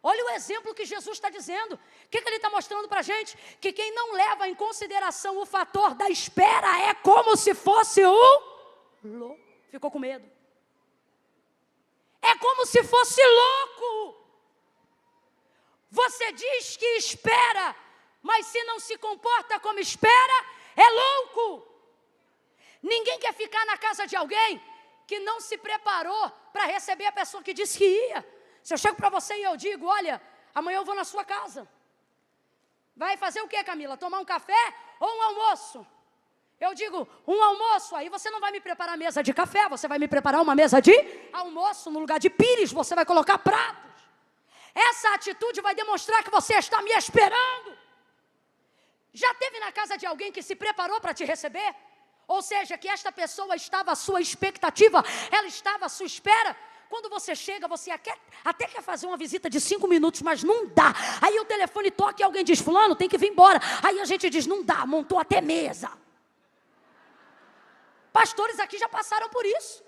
Olha o exemplo que Jesus está dizendo. O que ele está mostrando para a gente? Que quem não leva em consideração o fator da espera é como se fosse louco. Ficou com medo. É como se fosse louco. Você diz que espera, mas se não se comporta como espera, é louco. Ninguém quer ficar na casa de alguém que não se preparou para receber a pessoa que disse que ia. Se eu chego para você e eu digo, olha, amanhã eu vou na sua casa. Vai fazer o quê, Camila? Tomar um café ou um almoço? Eu digo, um almoço, aí você não vai me preparar mesa de café, você vai me preparar uma mesa de almoço, no lugar de pires, você vai colocar pratos. Essa atitude vai demonstrar que você está me esperando. Já teve na casa de alguém que se preparou para te receber? Ou seja, que esta pessoa estava à sua expectativa, ela estava à sua espera. Quando você chega, você até quer fazer uma visita de 5 minutos, mas não dá. Aí o telefone toca e alguém diz, fulano, tem que vir embora. Aí a gente diz, não dá, montou até mesa. Pastores aqui já passaram por isso.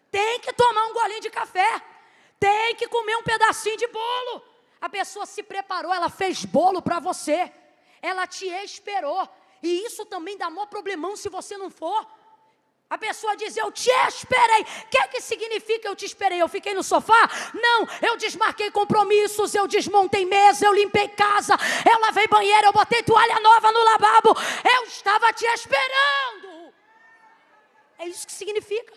Tem que tomar um golinho de café. Tem que comer um pedacinho de bolo. A pessoa se preparou, ela fez bolo para você. Ela te esperou. E isso também dá maior problemão se você não for. A pessoa diz, eu te esperei. O que significa eu te esperei? Eu fiquei no sofá? Não, eu desmarquei compromissos, eu desmontei mesa, eu limpei casa, eu lavei banheiro, eu botei toalha nova no lavabo. Eu estava te esperando. É isso que significa.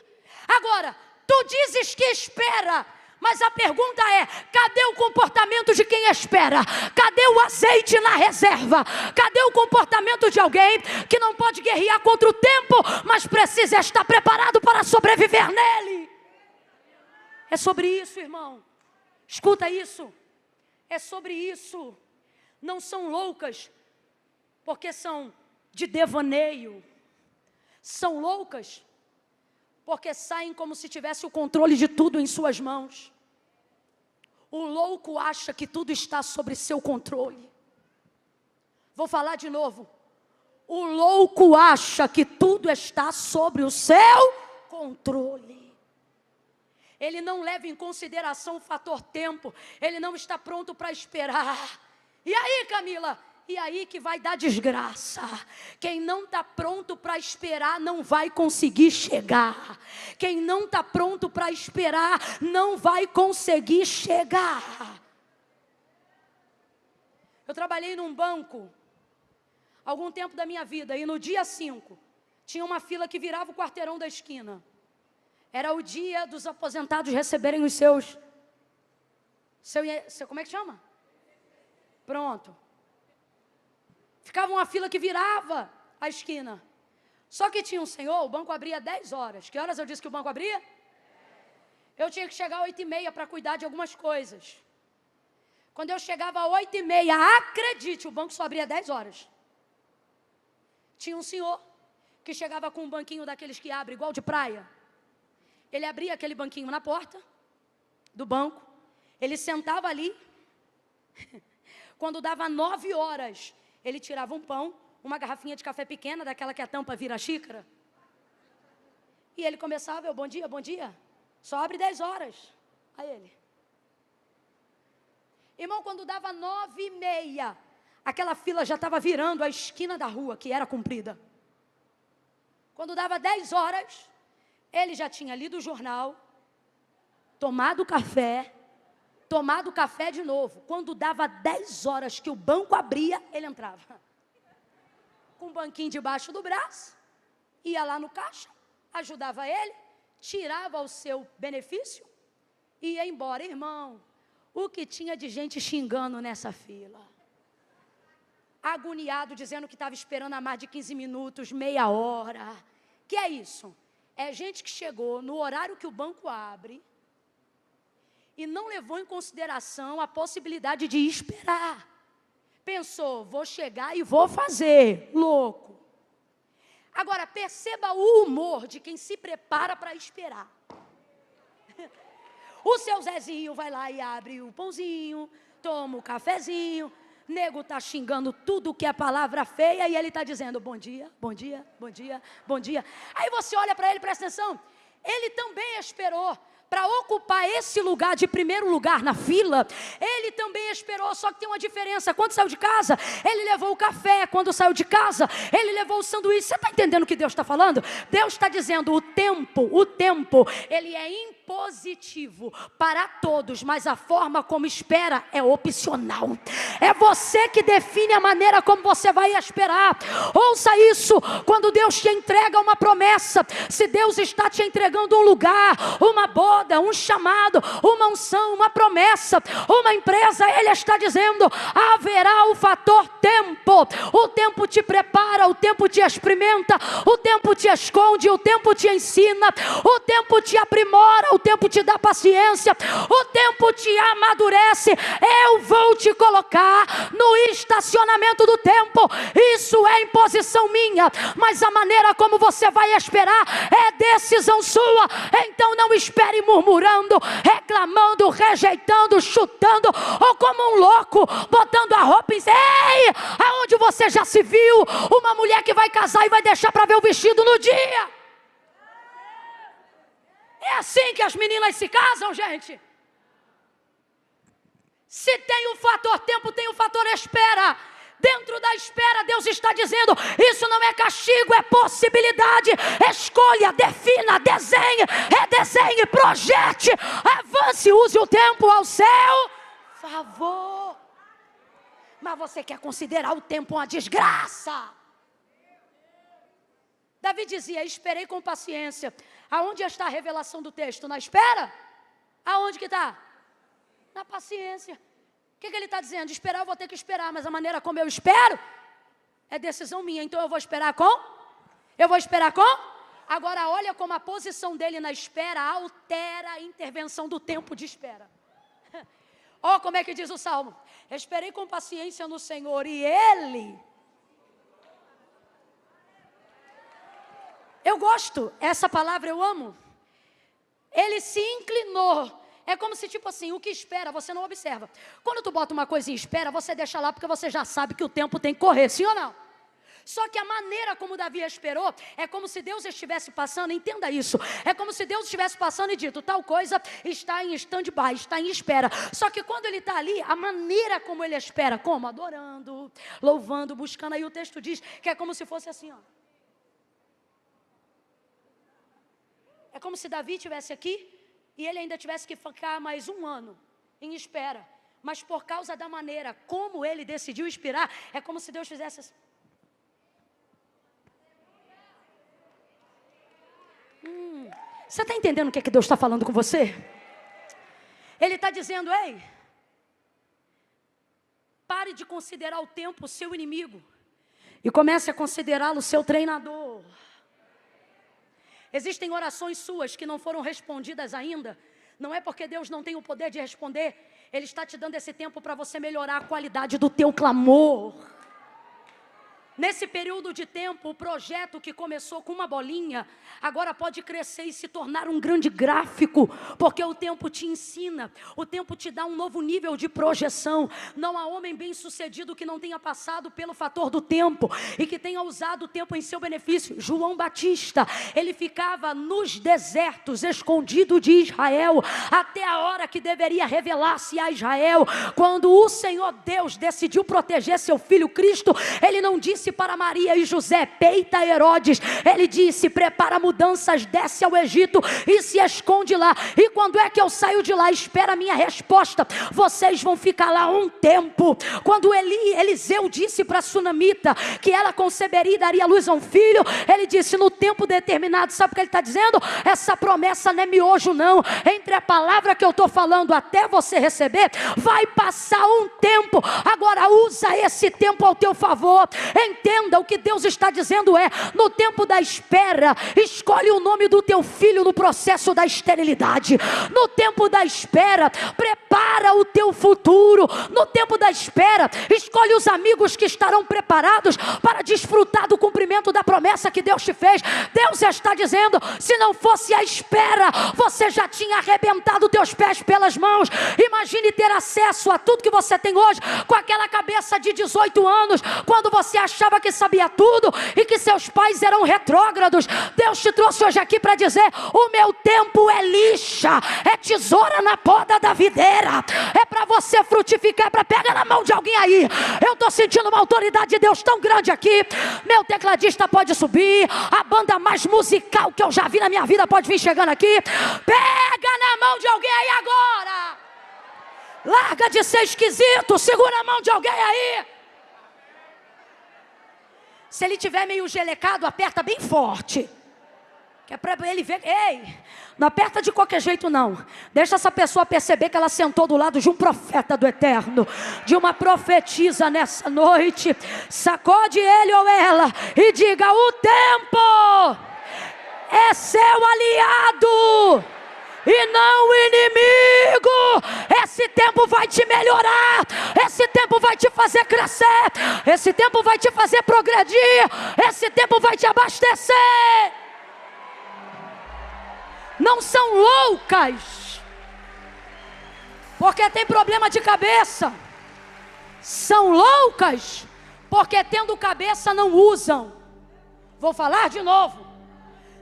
Agora, tu dizes que espera, mas a pergunta é, cadê o comportamento de quem espera? Cadê o azeite na reserva? Cadê o comportamento de alguém que não pode guerrear contra o tempo, mas precisa estar preparado para sobreviver nele? É sobre isso, irmão. Escuta isso. É sobre isso. Não são loucas porque são de devaneio. São loucas porque saem como se tivesse o controle de tudo em suas mãos. O louco acha que tudo está sobre seu controle. Vou falar de novo. O louco acha que tudo está sobre o seu controle. Ele não leva em consideração o fator tempo. Ele não está pronto para esperar. E aí, Camila? E aí que vai dar desgraça. Quem não está pronto para esperar não vai conseguir chegar. Quem não está pronto para esperar não vai conseguir chegar. Eu trabalhei num banco algum tempo da minha vida e no dia 5 tinha uma fila que virava o quarteirão da esquina. Era o dia dos aposentados receberem os seus como é que chama? Pronto. Ficava uma fila que virava a esquina. Só que tinha um senhor, o banco abria 10 horas. Que horas eu disse que o banco abria? Eu tinha que chegar às 8h30 para cuidar de algumas coisas. Quando eu chegava às 8h30, acredite, o banco só abria 10 horas. Tinha um senhor que chegava com um banquinho daqueles que abre igual de praia. Ele abria aquele banquinho na porta do banco. Ele sentava ali. Quando dava 9 horas... ele tirava um pão, uma garrafinha de café pequena, daquela que a tampa vira xícara. E ele começava, bom dia, bom dia. Só abre 10 horas. Aí ele. Irmão, quando dava 9h30, aquela fila já estava virando a esquina da rua, que era comprida. Quando dava 10 horas, ele já tinha lido o jornal, tomado café de novo. Quando dava 10 horas que o banco abria, ele entrava. Com um banquinho debaixo do braço, ia lá no caixa, ajudava ele, tirava o seu benefício e ia embora. Irmão, o que tinha de gente xingando nessa fila? Agoniado, dizendo que estava esperando há mais de 15 minutos, meia hora. Que é isso? É gente que chegou no horário que o banco abre e não levou em consideração a possibilidade de esperar. Pensou, vou chegar e vou fazer. Louco. Agora, perceba o humor de quem se prepara para esperar. O seu Zezinho vai lá e abre o pãozinho, toma o cafezinho. Nego está xingando tudo que é palavra feia e ele está dizendo, bom dia, bom dia, bom dia, bom dia. Aí você olha para ele, presta atenção. Ele também esperou para ocupar esse lugar de primeiro lugar na fila. Ele também esperou, só que tem uma diferença. Quando saiu de casa, ele levou o café. Quando saiu de casa, ele levou o sanduíche. Você está entendendo o que Deus está falando? Deus está dizendo, o tempo, ele é impositivo para todos, mas a forma como espera é opcional. É você que define a maneira como você vai esperar. Ouça isso, quando Deus te entrega uma promessa, se Deus está te entregando um lugar, uma boa, um chamado, uma unção, uma promessa, uma empresa, Ele está dizendo, haverá o fator tempo. O tempo te prepara, o tempo te experimenta, o tempo te esconde, o tempo te ensina, o tempo te aprimora, o tempo te dá paciência, o tempo te amadurece. Eu vou te colocar no estacionamento do tempo. Isso é imposição minha, mas a maneira como você vai esperar é decisão sua. Então não espere murmurando, reclamando, rejeitando, chutando, ou como um louco, botando a roupa em... Ei, aonde você já se viu uma mulher que vai casar e vai deixar para ver o vestido no dia? É assim que as meninas se casam, gente. Se tem o fator tempo, tem o fator espera. Dentro da espera, Deus está dizendo: isso não é castigo, é possibilidade. Escolha, defina, desenhe, redesenhe, projete, avance, use o tempo ao seu favor. Mas você quer considerar o tempo uma desgraça. Davi dizia: esperei com paciência. Aonde está a revelação do texto? Na espera? Aonde que está? Na paciência. O que ele está dizendo? Esperar eu vou ter que esperar, mas a maneira como eu espero é decisão minha. Então eu vou esperar com? Eu vou esperar com? Agora olha como a posição dele na espera altera a intervenção do tempo de espera. Olha como é que diz o Salmo: esperei com paciência no Senhor e Ele... Eu gosto, essa palavra eu amo. Ele se inclinou. É como se tipo assim, o que espera você não observa. Quando tu bota uma coisa em espera, você deixa lá porque você já sabe que o tempo tem que correr, sim ou não? Só que a maneira como Davi esperou é como se Deus estivesse passando, entenda isso, é como se Deus estivesse passando e dito: tal coisa está em stand-by, está em espera. Só que quando ele está ali, a maneira como ele espera, como? Adorando, louvando, buscando. Aí o texto diz que é como se fosse assim, ó. É como se Davi estivesse aqui e ele ainda tivesse que ficar mais 1 ano em espera. Mas por causa da maneira como ele decidiu esperar, é como se Deus fizesse assim. Você está entendendo o que Deus está falando com você? Ele está dizendo: ei, pare de considerar o tempo seu inimigo e comece a considerá-lo seu treinador. Existem orações suas que não foram respondidas ainda. Não é porque Deus não tem o poder de responder. Ele está te dando esse tempo para você melhorar a qualidade do teu clamor. Nesse período de tempo, o projeto que começou com uma bolinha, agora pode crescer e se tornar um grande gráfico, porque o tempo te ensina, o tempo te dá um novo nível de projeção. Não há homem bem sucedido que não tenha passado pelo fator do tempo, e que tenha usado o tempo em seu benefício. João Batista, ele ficava nos desertos, escondido de Israel, até a hora que deveria revelar-se a Israel. Quando o Senhor Deus decidiu proteger seu filho Cristo, ele não disse para Maria e José: peita Herodes. Ele disse: prepara mudanças, desce ao Egito e se esconde lá. E quando é que eu saio de lá? Espera a minha resposta. Vocês vão ficar lá um tempo. Quando Eliseu disse para a sunamita que ela conceberia e daria à luz a um filho, ele disse: no tempo determinado. Sabe o que ele está dizendo? Essa promessa não é miojo não. Entre a palavra que eu estou falando até você receber, vai passar um tempo. Agora usa esse tempo ao teu favor. Entenda, o que Deus está dizendo é: no tempo da espera, escolhe o nome do teu filho no processo da esterilidade. No tempo da espera, prepara o teu futuro. No tempo da espera, escolhe os amigos que estarão preparados para desfrutar do cumprimento da promessa que Deus te fez. Deus está dizendo: se não fosse a espera, você já tinha arrebentado teus pés pelas mãos. Imagine ter acesso a tudo que você tem hoje com aquela cabeça de 18 anos, quando você achava que sabia tudo e que seus pais eram retrógrados. Deus te trouxe hoje aqui para dizer: o meu tempo é lixa, é tesoura na poda da videira, é para você frutificar. Para pegar na mão de alguém aí. Eu estou sentindo uma autoridade de Deus tão grande aqui. Meu tecladista pode subir, a banda mais musical que eu já vi na minha vida pode vir chegando aqui. Pega na mão de alguém aí agora. Larga de ser esquisito, segura a mão de alguém aí. Se ele tiver meio gelecado, aperta bem forte, que é para ele ver. Ei, não aperta de qualquer jeito não. Deixa essa pessoa perceber que ela sentou do lado de um profeta do eterno, de uma profetisa nessa noite. Sacode ele ou ela e diga: o tempo é seu aliado e não o inimigo. Esse tempo vai te melhorar, esse tempo vai te fazer crescer, esse tempo vai te fazer progredir, esse tempo vai te abastecer. Não são loucas porque tem problema de cabeça, são loucas porque tendo cabeça não usam. Vou falar de novo: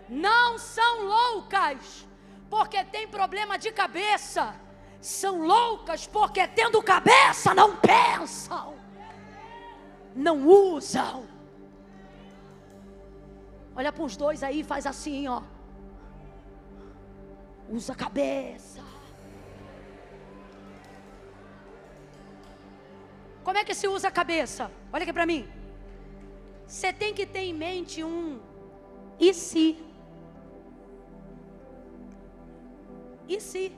não são loucas porque tem problema de cabeça, são loucas porque tendo cabeça não pensam. não usam. Olha para os dois aí e faz assim, ó. Usa a cabeça. Como é que se usa a cabeça? Olha aqui para mim. Você tem que ter em mente e se? E se?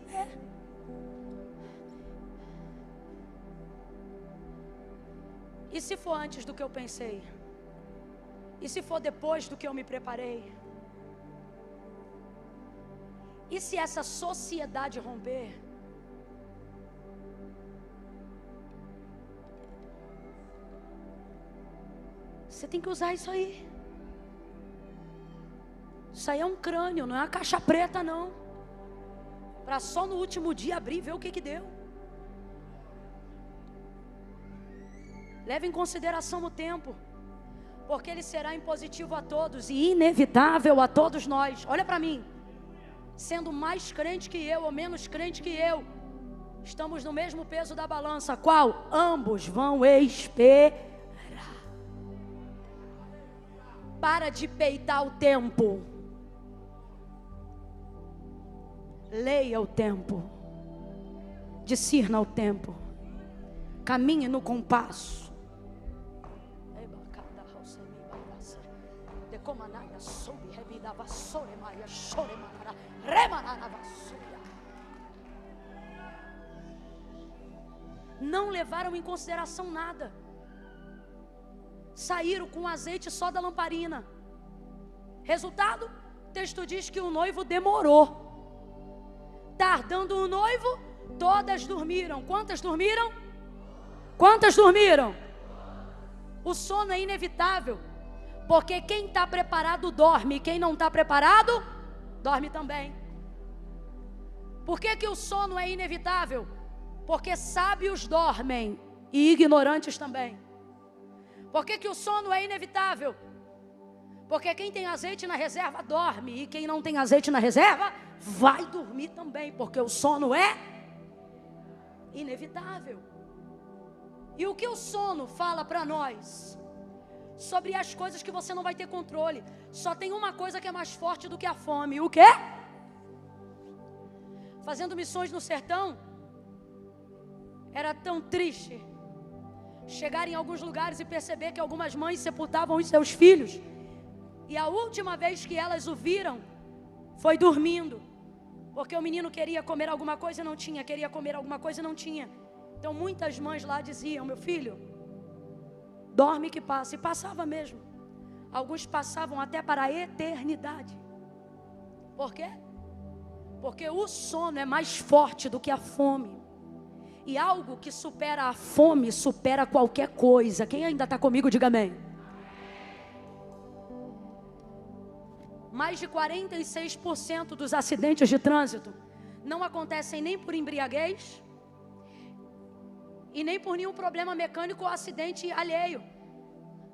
E se for antes do que eu pensei? E se for depois do que eu me preparei? E se essa sociedade romper? Você tem que usar isso aí. Isso aí é um crânio, não é uma caixa preta não. Para só no último dia abrir e ver o que deu. Leve em consideração o tempo, porque ele será impositivo a todos e inevitável a todos nós. Olha para mim, sendo mais crente que eu ou menos crente que eu, estamos no mesmo peso da balança, qual? Ambos vão esperar. Para de peitar o tempo. Leia o tempo. Discirna o tempo. Caminhe no compasso. Não levaram em consideração nada. Saíram com azeite só da lamparina. Resultado, o texto diz que o noivo demorou. Tardando o noivo, todas dormiram. Quantas dormiram? Quantas dormiram? O sono é inevitável, porque quem está preparado dorme, quem não está preparado, dorme também. Por que o sono é inevitável? Porque sábios dormem e ignorantes também. Por que o sono é inevitável? Porque quem tem azeite na reserva dorme, e quem não tem azeite na reserva vai dormir também, porque o sono é inevitável. E o que o sono fala para nós? Sobre as coisas que você não vai ter controle. Só tem uma coisa que é mais forte do que a fome. O quê? Fazendo missões no sertão, era tão triste chegar em alguns lugares e perceber que algumas mães sepultavam os seus filhos, e a última vez que elas o viram foi dormindo, porque o menino queria comer alguma coisa e não tinha, queria comer alguma coisa e não tinha. Então muitas mães lá diziam: meu filho, dorme que passa. E passava mesmo. Alguns passavam até para a eternidade. Por quê? Porque o sono é mais forte do que a fome. E algo que supera a fome, supera qualquer coisa. Quem ainda está comigo, diga amém. Mais de 46% dos acidentes de trânsito não acontecem nem por embriaguez e nem por nenhum problema mecânico ou acidente alheio.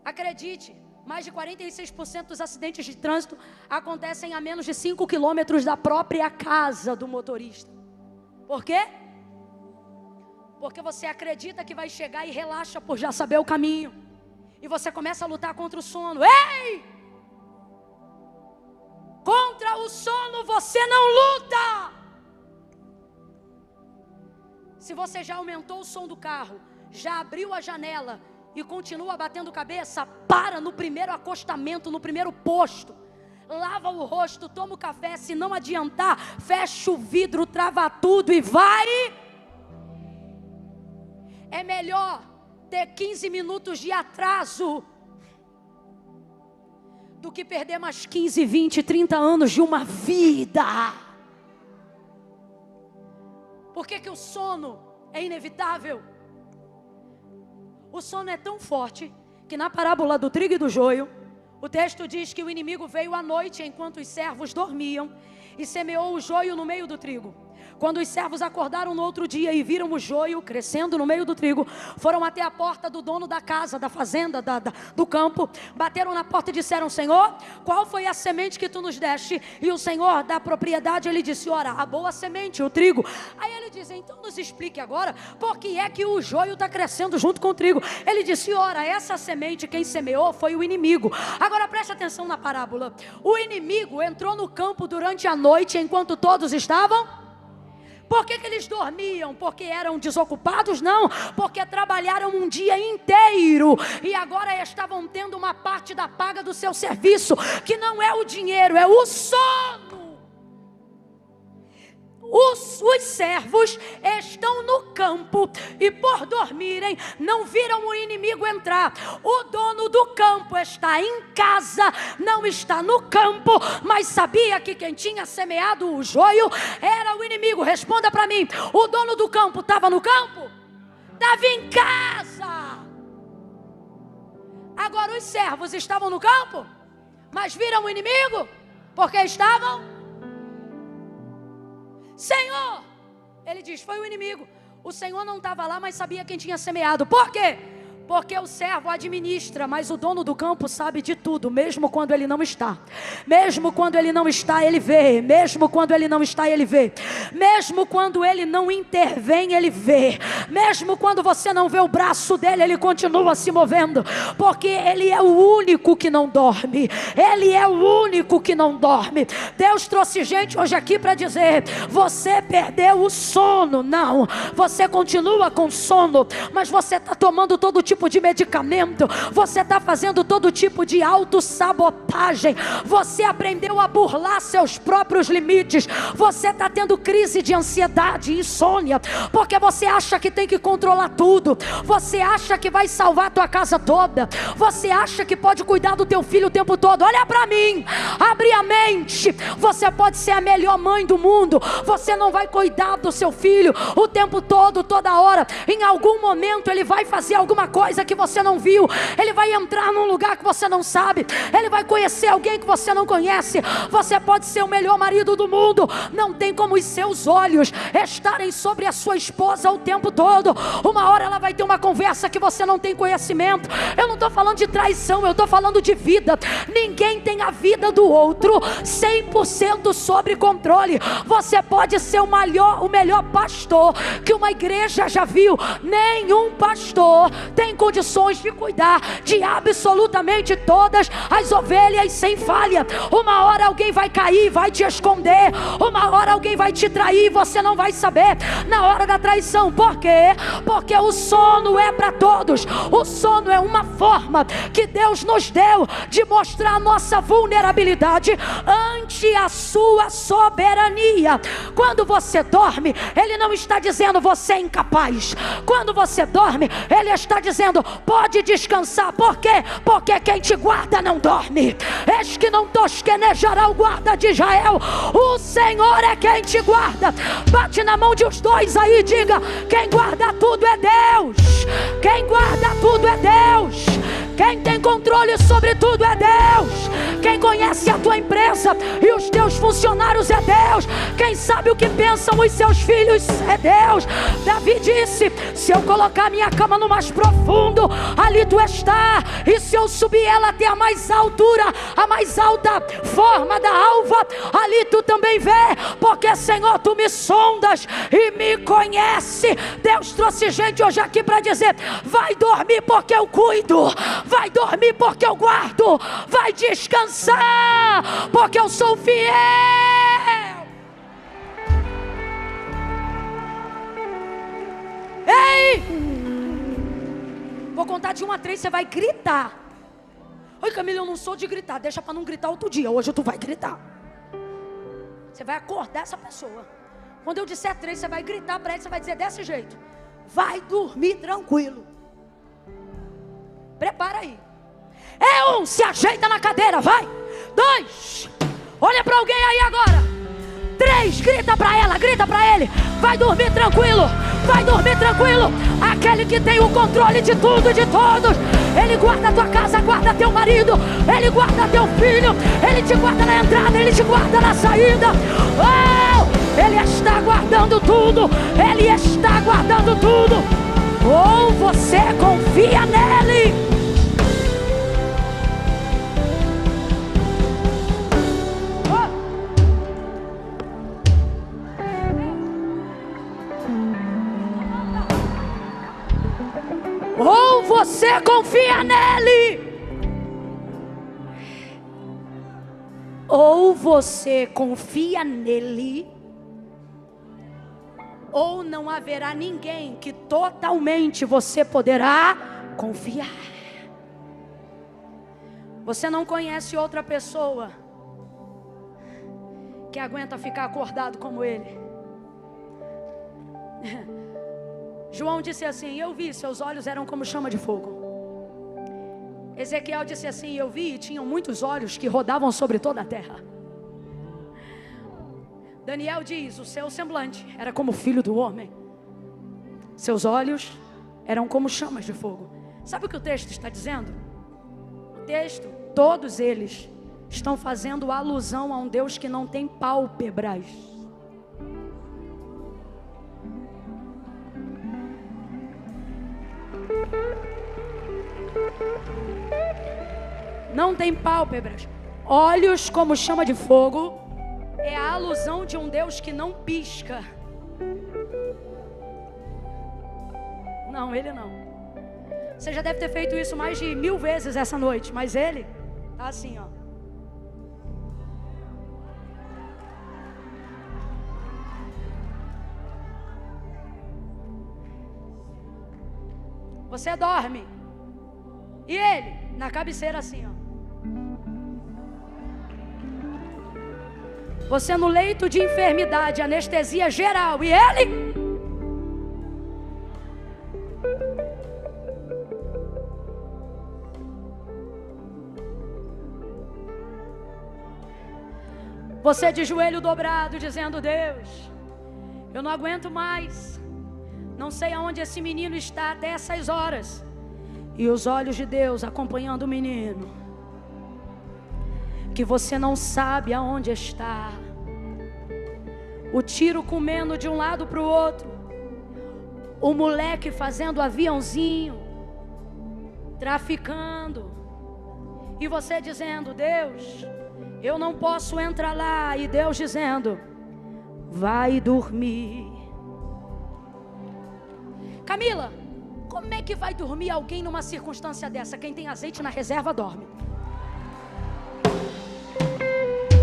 Acredite, mais de 46% dos acidentes de trânsito acontecem a menos de 5 quilômetros da própria casa do motorista. Por quê? Porque você acredita que vai chegar e relaxa por já saber o caminho. E você começa a lutar contra o sono. Ei! Contra o sono você não luta. Se você já aumentou o som do carro, já abriu a janela e continua batendo cabeça, para no primeiro acostamento, no primeiro posto. Lava o rosto, toma o café. Se não adiantar, fecha o vidro, trava tudo e vai. É melhor ter 15 minutos de atraso do que perder mais 15, 20, 30 anos de uma vida. Por que o sono é inevitável? O sono é tão forte que na parábola do trigo e do joio, o texto diz que o inimigo veio à noite enquanto os servos dormiam e semeou o joio no meio do trigo. Quando os servos acordaram no outro dia e viram o joio crescendo no meio do trigo, foram até a porta do dono da casa, da fazenda, do campo, bateram na porta e disseram: Senhor, qual foi a semente que tu nos deste? E o senhor da propriedade, ele disse: ora, a boa semente, o trigo. Aí ele diz: então nos explique agora, por que é que o joio está crescendo junto com o trigo? Ele disse: ora, essa semente quem semeou foi o inimigo. Agora preste atenção na parábola. O inimigo entrou no campo durante a noite, enquanto todos estavam... Por que eles dormiam? Porque eram desocupados? Não, porque trabalharam um dia inteiro e agora estavam tendo uma parte da paga do seu serviço, que não é o dinheiro, é o sono. Os servos estão no campo e por dormirem não viram o inimigo entrar. O dono do campo está em casa, não está no campo, mas sabia que quem tinha semeado o joio era o inimigo. Responda para mim: o dono do campo estava no campo? Estava em casa. Agora os servos estavam no campo, mas viram o inimigo porque estavam... Senhor, ele diz, foi o inimigo. O Senhor não estava lá, mas sabia quem tinha semeado. Por quê? Porque o servo administra, mas o dono do campo sabe de tudo, mesmo quando ele não está. Mesmo quando ele não está, ele vê. Mesmo quando ele não está, ele vê. Mesmo quando ele não intervém, ele vê. Mesmo quando você não vê o braço dele, ele continua se movendo. Porque ele é o único que não dorme. Ele é o único que não dorme. Deus trouxe gente hoje aqui para dizer: você perdeu o sono. Não, você continua com sono, mas você está tomando todo tipo de medicamento, você está fazendo todo tipo de autossabotagem, você aprendeu a burlar seus próprios limites, você está tendo crise de ansiedade, insônia, porque você acha que tem que controlar tudo, você acha que vai salvar a tua casa toda, você acha que pode cuidar do teu filho o tempo todo. Olha para mim, abre a mente, você pode ser a melhor mãe do mundo, você não vai cuidar do seu filho o tempo todo, toda hora. Em algum momento ele vai fazer alguma coisa que você não viu, ele vai entrar num lugar que você não sabe, ele vai conhecer alguém que você não conhece. Você pode ser o melhor marido do mundo, não tem como os seus olhos estarem sobre a sua esposa o tempo todo. Uma hora ela vai ter uma conversa que você não tem conhecimento. Eu não estou falando de traição, eu estou falando de vida. Ninguém tem a vida do outro 100% sob controle. Você pode ser o melhor pastor que uma igreja já viu. Nenhum pastor tem condições de cuidar de absolutamente todas as ovelhas sem falha. Uma hora alguém vai cair, vai te esconder. Uma hora alguém vai te trair, você não vai saber na hora da traição. Por quê? Porque o sono é para todos. O sono é uma forma que Deus nos deu de mostrar a nossa vulnerabilidade ante a sua soberania. Quando você dorme, Ele não está dizendo você é incapaz. Quando você dorme, Ele está dizendo pode descansar. Por quê? Porque quem te guarda não dorme. Eis que não tosquenejará o guarda de Israel. O Senhor é quem te guarda. Bate na mão de os dois aí e diga: quem guarda tudo é Deus. Quem guarda tudo é Deus. Quem tem controle sobre tudo é Deus. Quem conhece a tua empresa e os teus funcionários é Deus. Quem sabe o que pensam os seus filhos é Deus. Davi disse: se eu colocar minha cama no mais profundo, ali tu está. E se eu subir ela até a mais altura, a mais alta forma da alva, ali tu também vê. Porque Senhor, tu me sondas e me conhece. Deus trouxe gente hoje aqui para dizer: vai dormir porque eu cuido. Vai dormir porque eu guardo. Vai descansar porque eu sou fiel. Ei! Vou contar de 1 a 3, você vai gritar. Oi, Camila, eu não sou de gritar. Deixa para não gritar outro dia. Hoje tu vai gritar. Você vai acordar essa pessoa. Quando eu disser 3, você vai gritar para ele. Você vai dizer desse jeito: vai dormir tranquilo. Prepara aí. É 1, se ajeita na cadeira, vai. 2, olha para alguém aí agora. 3, grita para ela, grita para ele. Vai dormir tranquilo, vai dormir tranquilo. Aquele que tem o controle de tudo e de todos. Ele guarda a tua casa, guarda teu marido, ele guarda teu filho, ele te guarda na entrada, ele te guarda na saída. Oh, ele está guardando tudo, ele está guardando tudo. Ou você confia nele. Ou você confia nele, ou você confia nele, ou não haverá ninguém que totalmente você poderá confiar. Você não conhece outra pessoa que aguenta ficar acordado como ele. João disse assim: eu vi, seus olhos eram como chama de fogo. Ezequiel disse assim: eu vi, e tinham muitos olhos que rodavam sobre toda a terra. Daniel diz: o seu semblante era como o filho do homem, seus olhos eram como chamas de fogo. Sabe o que o texto está dizendo? O texto, todos eles estão fazendo alusão a um Deus que não tem pálpebras. Não tem pálpebras. Olhos como chama de fogo é a alusão de um Deus que não pisca. Não, ele não. Você já deve ter feito isso mais de 1000 vezes essa noite, mas ele tá assim, ó. Você dorme e ele na cabeceira assim, ó. Você no leito de enfermidade, anestesia geral, e ele você de joelho dobrado, dizendo: Deus, eu não aguento mais, não sei aonde esse menino está até essas horas. E os olhos de Deus acompanhando o menino, que você não sabe aonde está. O tiro comendo de um lado para o outro, o moleque fazendo aviãozinho, traficando, e você dizendo: Deus, eu não posso entrar lá. E Deus dizendo: vai dormir. Camila, como é que vai dormir alguém numa circunstância dessa? Quem tem azeite na reserva dorme.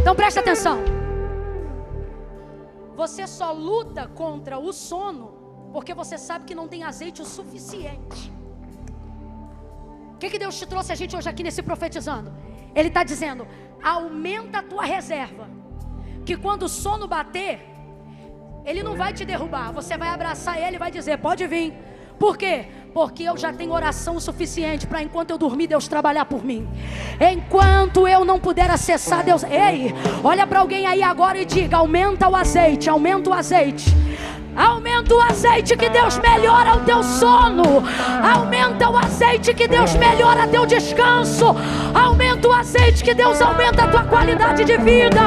Então presta atenção. Você só luta contra o sono porque você sabe que não tem azeite o suficiente. O que Deus te trouxe a gente hoje aqui nesse profetizando? Ele está dizendo: aumenta a tua reserva, que quando o sono bater, ele não vai te derrubar. Você vai abraçar ele e vai dizer: pode vir. Por quê? Porque eu já tenho oração suficiente para, enquanto eu dormir, Deus trabalhar por mim. Enquanto eu não puder acessar Deus. Ei, olha para alguém aí agora e diga: aumenta o azeite, aumenta o azeite. Aumenta o azeite que Deus melhora o teu sono. Aumenta o azeite que Deus melhora teu descanso. Aumenta o azeite que Deus aumenta a tua qualidade de vida.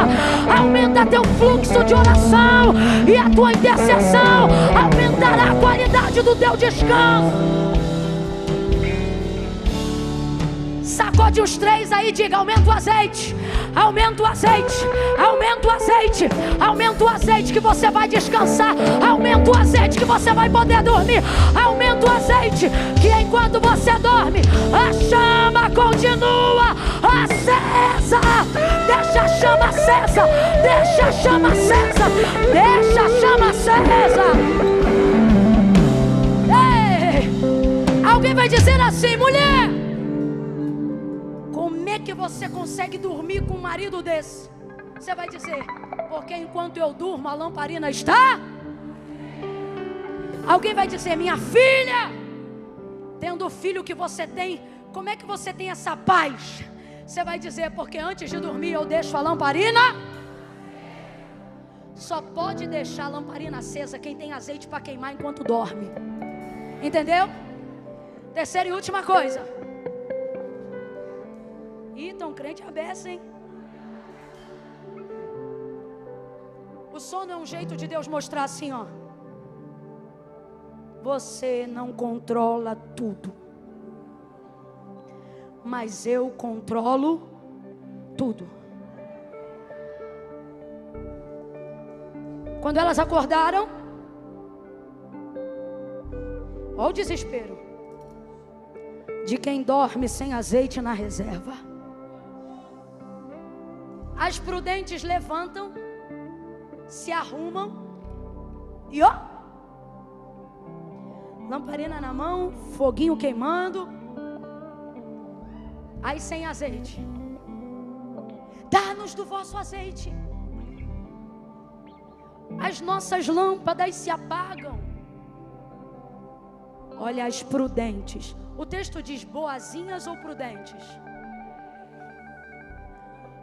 Aumenta teu fluxo de oração. E a tua intercessão aumentará a qualidade do teu descanso. Sacode os 3 aí e diga: aumenta o azeite. Aumenta o azeite. Aumenta o azeite. Aumenta o azeite que você vai descansar. Aumenta o azeite que você vai poder dormir. Aumenta o azeite que enquanto você dorme, a chama continua acesa. Deixa a chama acesa. Deixa a chama acesa. Deixa a chama acesa. Ei, alguém vai dizer assim: mulher, como é que você consegue dormir com um marido desse? Você vai dizer: porque enquanto eu durmo, a lamparina está. Alguém vai dizer: minha filha, tendo o filho que você tem, como é que você tem essa paz? Você vai dizer: porque antes de dormir eu deixo a lamparina. Só pode deixar a lamparina acesa quem tem azeite para queimar enquanto dorme. Entendeu? Terceira e última coisa. Ih, tão crente a beça, hein? O sono é um jeito de Deus mostrar assim, ó. Você não controla tudo, mas eu controlo tudo. Quando elas acordaram, olha o desespero de quem dorme sem azeite na reserva. As prudentes levantam, se arrumam e ó, lamparina na mão, foguinho queimando, aí sem azeite. Dá-nos do vosso azeite. As nossas lâmpadas se apagam. Olha as prudentes. O texto diz boazinhas ou prudentes?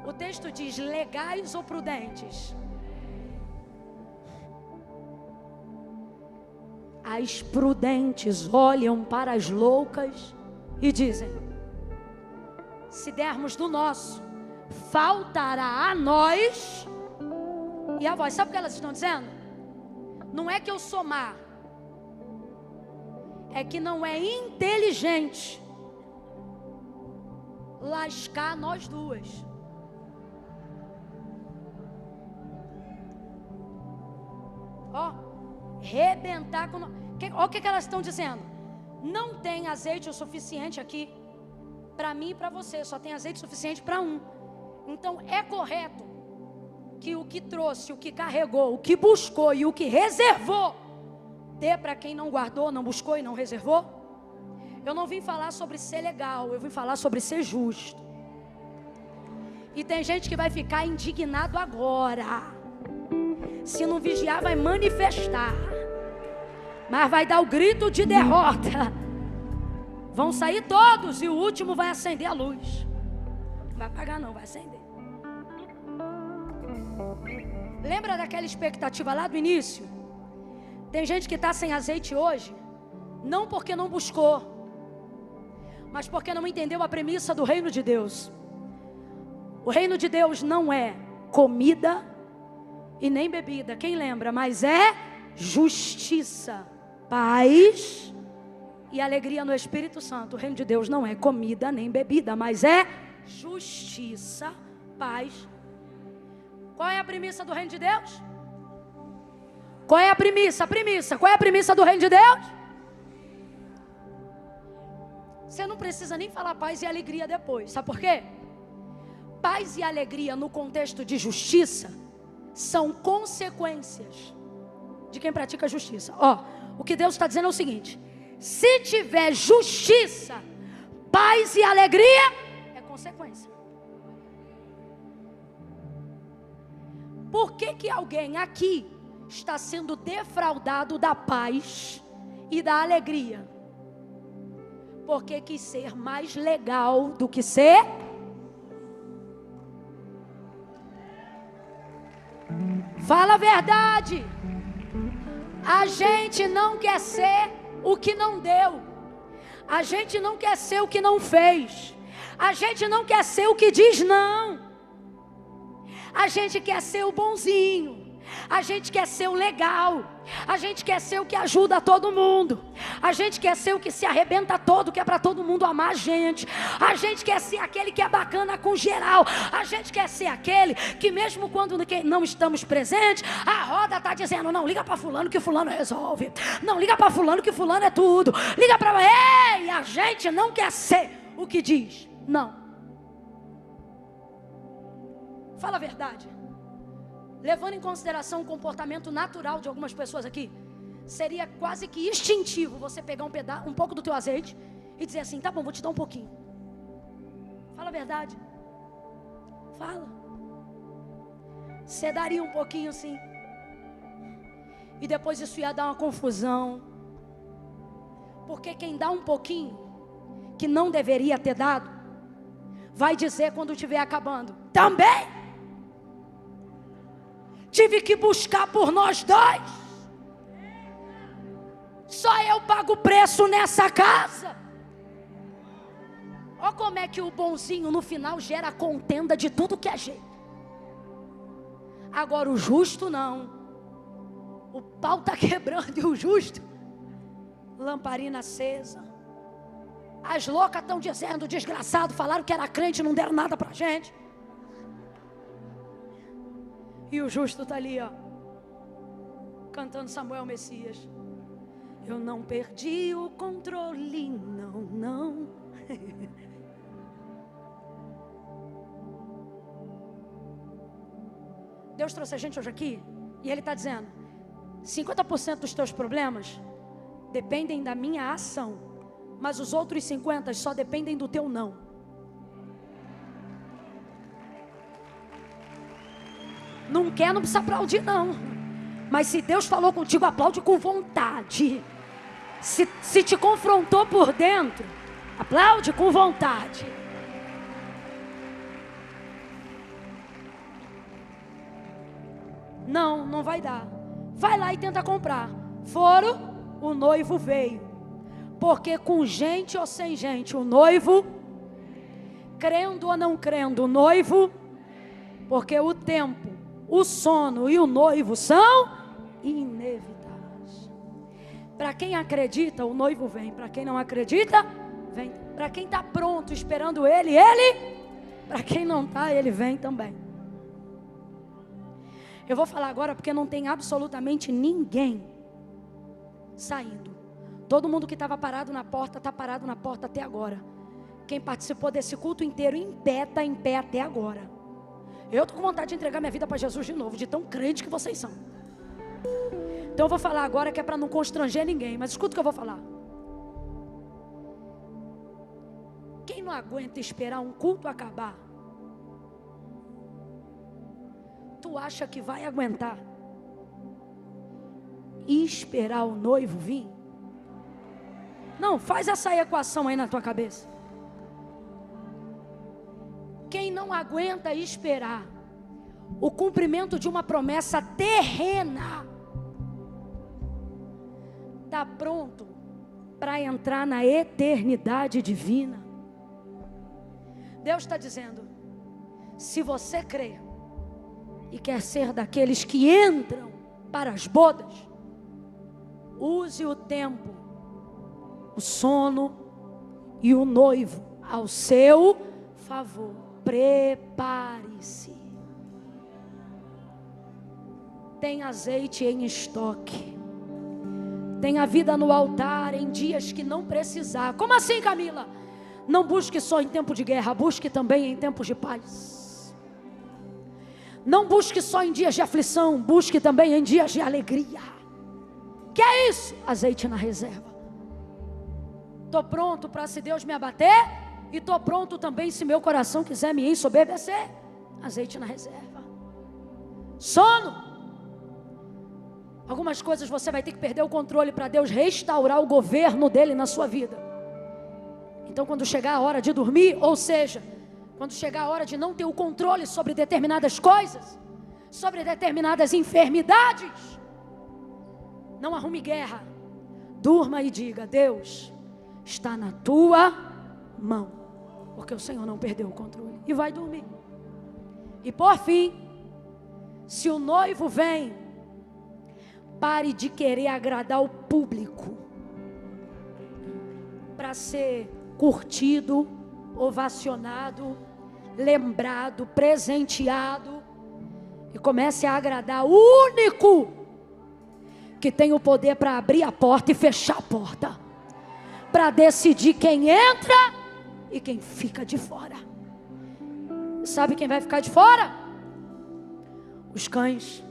O texto diz legais ou prudentes? As prudentes olham para as loucas e dizem: se dermos do nosso, faltará a nós e a vós. Sabe o que elas estão dizendo? Não é que eu sou má, é que não é inteligente lascar nós duas. Ó, rebentar com... Olha o que elas estão dizendo. Não tem azeite o suficiente aqui para mim e para você. Só tem azeite suficiente para um. Então é correto que o que trouxe, o que carregou, o que buscou e o que reservou dê para quem não guardou, não buscou e não reservou. Eu não vim falar sobre ser legal, eu vim falar sobre ser justo. E tem gente que vai ficar indignado agora. Se não vigiar, vai manifestar, mas vai dar o grito de derrota. Vão sair todos e o último vai acender a luz. Não vai apagar não, vai acender. Lembra daquela expectativa lá do início? Tem gente que está sem azeite hoje, não porque não buscou, mas porque não entendeu a premissa do reino de Deus. O reino de Deus não é comida e nem bebida, quem lembra? Mas é justiça, paz e alegria no Espírito Santo. O reino de Deus não é comida nem bebida, mas é justiça, paz. Qual é a premissa do reino de Deus? Qual é a premissa? Qual é a premissa do reino de Deus? Você não precisa nem falar paz e alegria depois. Sabe por quê? Paz e alegria no contexto de justiça são consequências de quem pratica a justiça. Ó, o que Deus está dizendo é o seguinte: se tiver justiça, paz e alegria, é consequência. Por que alguém aqui está sendo defraudado da paz e da alegria? Porque quis ser mais legal do que ser. Fala a verdade. A gente não quer ser o que não deu. A gente não quer ser o que não fez. A gente não quer ser o que diz não. A gente quer ser o bonzinho. A gente quer ser o legal. A gente quer ser o que ajuda todo mundo. A gente quer ser o que se arrebenta todo, que é para todo mundo amar a gente. A gente quer ser aquele que é bacana com geral. A gente quer ser aquele que mesmo quando não estamos presentes, a roda está dizendo: não, liga para fulano que fulano resolve. Não, liga para fulano que fulano é tudo. Liga para... Ei, a gente não quer ser o que diz não. Fala a verdade. Levando em consideração o comportamento natural de algumas pessoas aqui, seria quase que instintivo você pegar um pouco do teu azeite e dizer assim: tá bom, vou te dar um pouquinho. Fala a verdade. Fala. Você daria um pouquinho assim, e depois isso ia dar uma confusão. Porque quem dá um pouquinho que não deveria ter dado, vai dizer quando estiver acabando: também tive que buscar por nós dois. Só eu pago o preço nessa casa. Olha como é que o bonzinho no final gera contenda de tudo que é jeito. Agora o justo não. O pau está quebrando e o justo, lamparina acesa. As loucas estão dizendo, desgraçado, falaram que era crente, não deram nada pra gente. E o justo está ali, ó, cantando Samuel Messias. Eu não perdi o controle, não, não. Deus trouxe a gente hoje aqui e Ele está dizendo: 50% dos teus problemas dependem da minha ação, mas os outros 50% só dependem do teu não. Não quer, não precisa aplaudir não. Mas se Deus falou contigo, aplaude com vontade. Se te confrontou por dentro, aplaude com vontade. Não, não vai dar. Vai lá e tenta comprar. Foram, o noivo veio. Porque com gente ou sem gente, o noivo, crendo ou não crendo, o noivo, porque o tempo, o sono e o noivo são inevitáveis. Para quem acredita, o noivo vem. Para quem não acredita, vem. Para quem está pronto, esperando ele. Para quem não está, ele vem também. Eu vou falar agora porque não tem absolutamente ninguém saindo. Todo mundo que estava parado na porta, está parado na porta até agora. Quem participou desse culto inteiro em pé, está em pé até agora. Eu estou com vontade de entregar minha vida para Jesus de novo, de tão crente que vocês são. Então eu vou falar agora que é para não constranger ninguém, mas escuta o que eu vou falar. Quem não aguenta esperar um culto acabar, tu acha que vai aguentar e esperar o noivo vir? Não, faz essa equação aí na tua cabeça. Quem não aguenta esperar o cumprimento de uma promessa terrena, está pronto para entrar na eternidade divina. Deus está dizendo: se você crê e quer ser daqueles que entram para as bodas, use o tempo, o sono e o noivo ao seu favor. Prepare-se. Tem azeite em estoque. Tenha vida no altar em dias que não precisar. Como assim, Camila? Não busque só em tempo de guerra, busque também em tempos de paz. Não busque só em dias de aflição, busque também em dias de alegria. Que é isso? Azeite na reserva. Estou pronto para, se Deus me abater, e estou pronto também se meu coração quiser me ensoberbecer. Azeite na reserva. Sono. Algumas coisas você vai ter que perder o controle para Deus restaurar o governo dele na sua vida. Então quando chegar a hora de dormir, ou seja, quando chegar a hora de não ter o controle sobre determinadas coisas, sobre determinadas enfermidades, não arrume guerra. Durma e diga: Deus está na tua mão, porque o Senhor não perdeu o controle. E vai dormir. E por fim, se o noivo vem, pare de querer agradar o público para ser curtido, ovacionado, lembrado, presenteado, e comece a agradar o único que tem o poder para abrir a porta e fechar a porta, para decidir quem entra e quem fica de fora. Sabe quem vai ficar de fora? Os cães,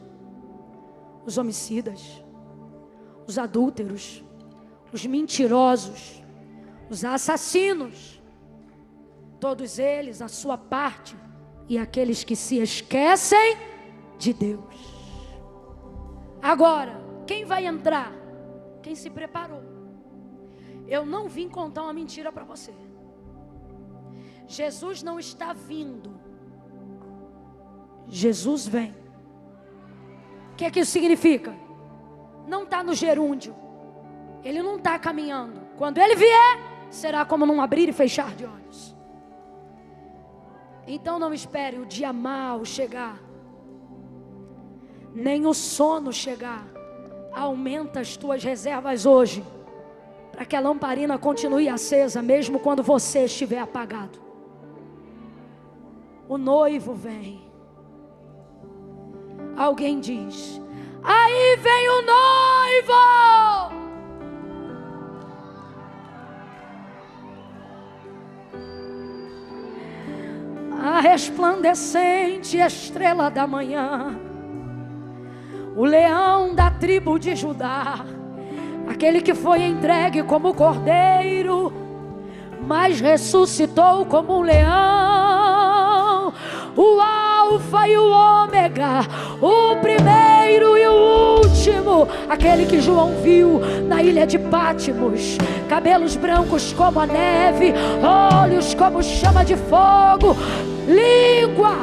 os homicidas, os adúlteros, os mentirosos, os assassinos, todos eles, a sua parte, e aqueles que se esquecem de Deus. Agora, quem vai entrar? Quem se preparou. Eu não vim contar uma mentira para você. Jesus não está vindo. Jesus vem. que isso significa? Não está no gerúndio. Ele não está caminhando. Quando ele vier, será como num abrir e fechar de olhos. Então não espere o dia mau chegar, nem o sono chegar. Aumenta as tuas reservas hoje, para que a lamparina continue acesa, mesmo quando você estiver apagado. O noivo vem. Alguém diz: aí vem o noivo. A resplandecente estrela da manhã, o leão da tribo de Judá, aquele que foi entregue como cordeiro, mas ressuscitou como um leão. O alfa e o ômega, o primeiro e o último, aquele que João viu na ilha de Pátimos, cabelos brancos como a neve, olhos como chama de fogo, língua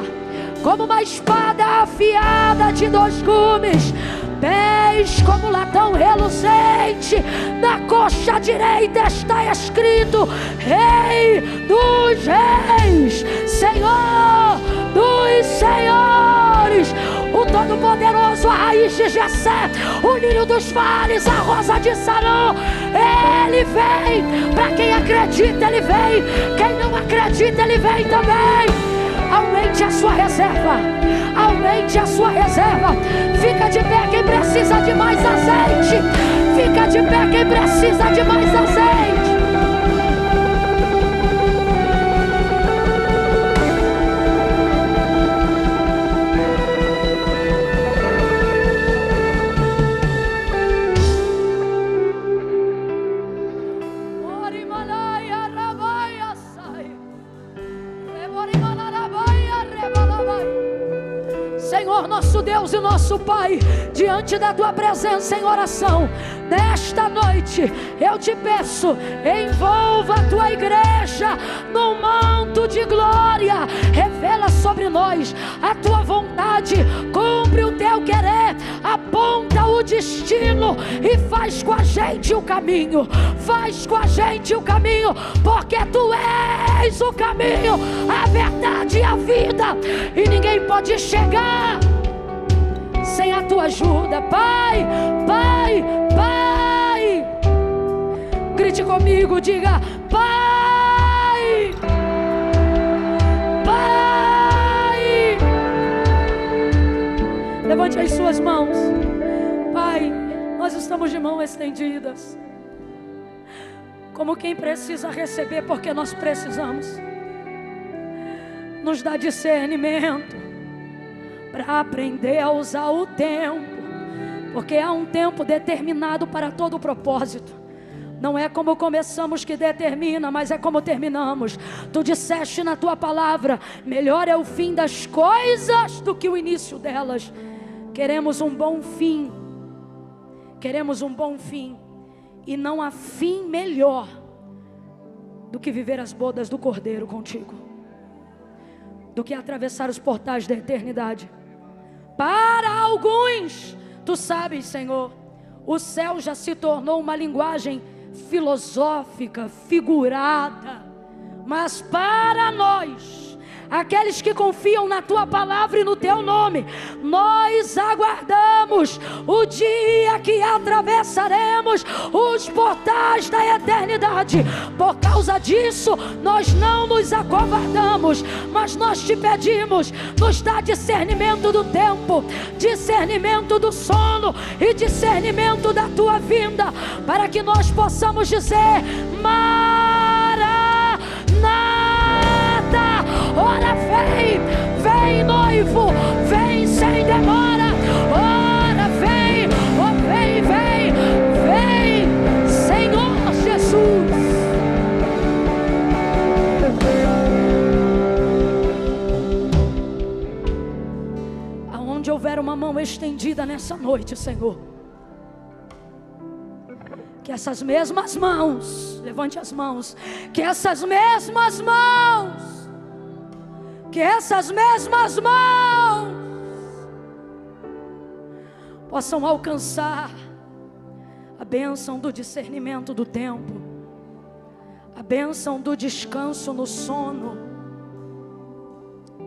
como uma espada afiada de 2 gumes, pés como latão reluzente, na coxa direita está escrito: Rei dos Reis, Senhor dos Senhores, o Todo-Poderoso, a raiz de Jessé, o lírio dos vales, a rosa de Sarão. Ele vem. Para quem acredita, ele vem. Quem não acredita, ele vem também. Aumente a sua reserva. Aumente a sua reserva. Fica de pé quem precisa de mais azeite. Fica de pé quem precisa de mais azeite. Senhor, nosso Deus e nosso Pai, diante da Tua presença em oração, nesta noite eu te peço, envolva a Tua igreja num manto de glória, revela sobre nós a Tua vontade, cumpre o Teu querer, aponta o destino e faz com a gente o caminho, faz com a gente o caminho, porque Tu és o caminho, a verdade e a vida, e ninguém pode chegar sem a Tua ajuda. Pai, Pai, Pai, grite comigo, diga: Pai, Pai. Levante as suas mãos. Pai, nós estamos de mãos estendidas, como quem precisa receber, porque nós precisamos. Nos dá discernimento para aprender a usar o tempo, porque há um tempo determinado para todo o propósito. Não é como começamos que determina, mas é como terminamos. Tu disseste na Tua palavra: melhor é o fim das coisas do que o início delas. Queremos um bom fim. Queremos um bom fim. E não há fim melhor do que viver as bodas do Cordeiro contigo, do que atravessar os portais da eternidade. Para alguns, Tu sabes, Senhor, o céu já se tornou uma linguagem filosófica, figurada, mas para nós, aqueles que confiam na Tua palavra e no Teu nome, nós aguardamos o dia que atravessaremos os portais da eternidade. Por causa disso, nós não nos acovardamos, mas nós Te pedimos, nos dá discernimento do tempo, discernimento do sono e discernimento da Tua vinda, para que nós possamos dizer: Maranata. Ora vem, vem noivo, vem sem demora. Ora vem, oh vem, vem, vem, Senhor Jesus. Aonde houver uma mão estendida nessa noite, Senhor, que essas mesmas mãos, levante as mãos, que essas mesmas mãos, possam alcançar a bênção do discernimento do tempo, a bênção do descanso no sono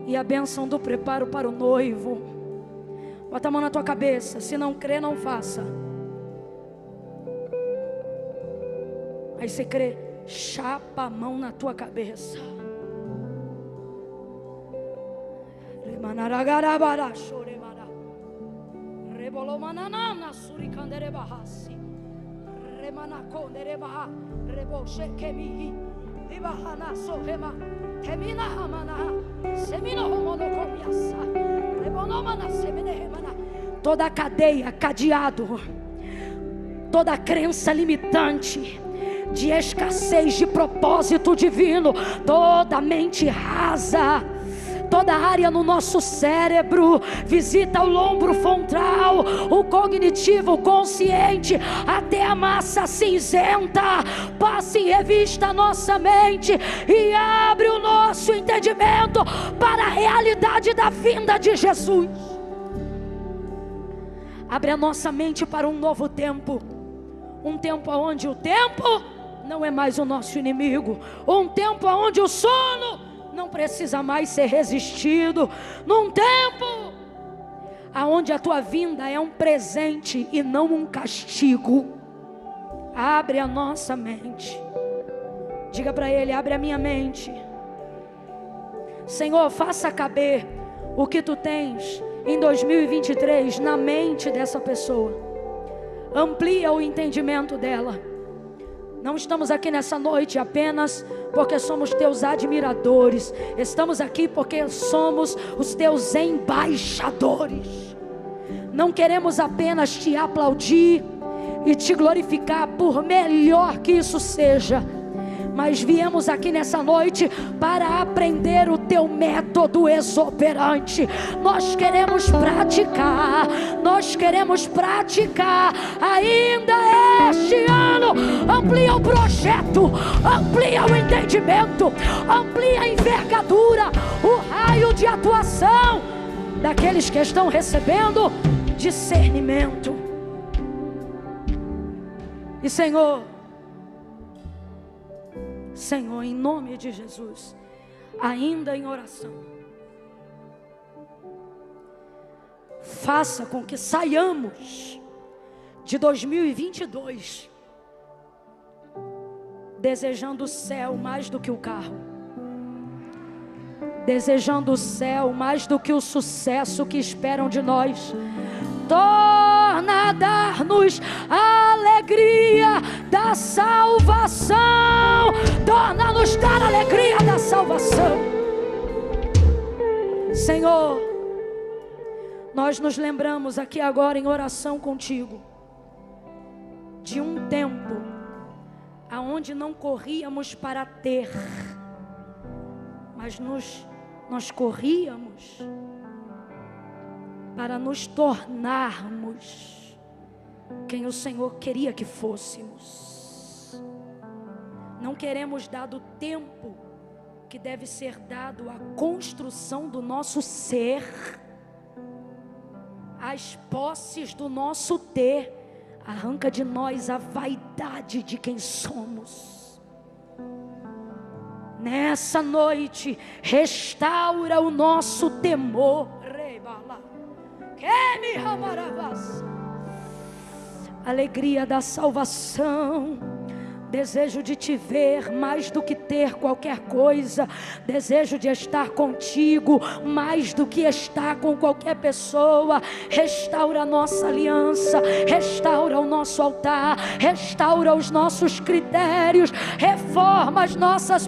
e a bênção do preparo para o noivo. Bota a mão na tua cabeça. Se não crê, não faça. Aí você crê, chapa a mão na tua cabeça. Toda cadeia, cadeado, toda crença limitante de escassez de propósito divino, toda mente rasa, toda área no nosso cérebro, visita o lombro frontal, o cognitivo, o consciente, até a massa cinzenta. Passe em revista a nossa mente e abre o nosso entendimento para a realidade da vinda de Jesus. Abre a nossa mente para um novo tempo, um tempo onde o tempo não é mais o nosso inimigo, um tempo onde o sono não precisa mais ser resistido, num tempo aonde a tua vinda é um presente e não um castigo. Abre a nossa mente. Diga para Ele: abre a minha mente. Senhor, faça caber o que Tu tens em 2023 na mente dessa pessoa. Amplia o entendimento dela. Não estamos aqui nessa noite apenas porque somos Teus admiradores. Estamos aqui porque somos os Teus embaixadores. Não queremos apenas Te aplaudir e Te glorificar, por melhor que isso seja, mas viemos aqui nessa noite para aprender o Teu método exoperante. Nós queremos praticar ainda este ano. Amplia o projeto, amplia o entendimento, amplia a envergadura, o raio de atuação daqueles que estão recebendo discernimento. E Senhor, em nome de Jesus, ainda em oração, faça com que saiamos de 2022 desejando o céu mais do que o carro, desejando o céu mais do que o sucesso que esperam de nós. Torna a dar-nos a alegria da salvação. Torna a nos dar a alegria da salvação. Senhor, nós nos lembramos aqui agora em oração contigo de um tempo aonde não corríamos para ter, mas nós corríamos para nos tornarmos quem o Senhor queria que fôssemos. Não queremos dar o tempo que deve ser dado à construção do nosso ser, às posses do nosso ter. Arranca de nós a vaidade de quem somos. Nessa noite, restaura o nosso temor. Alegria da salvação. Desejo de te ver mais do que ter qualquer coisa. Desejo de estar contigo mais do que estar com qualquer pessoa. Restaura a nossa aliança, restaura o nosso altar, restaura os nossos critérios, reforma as nossas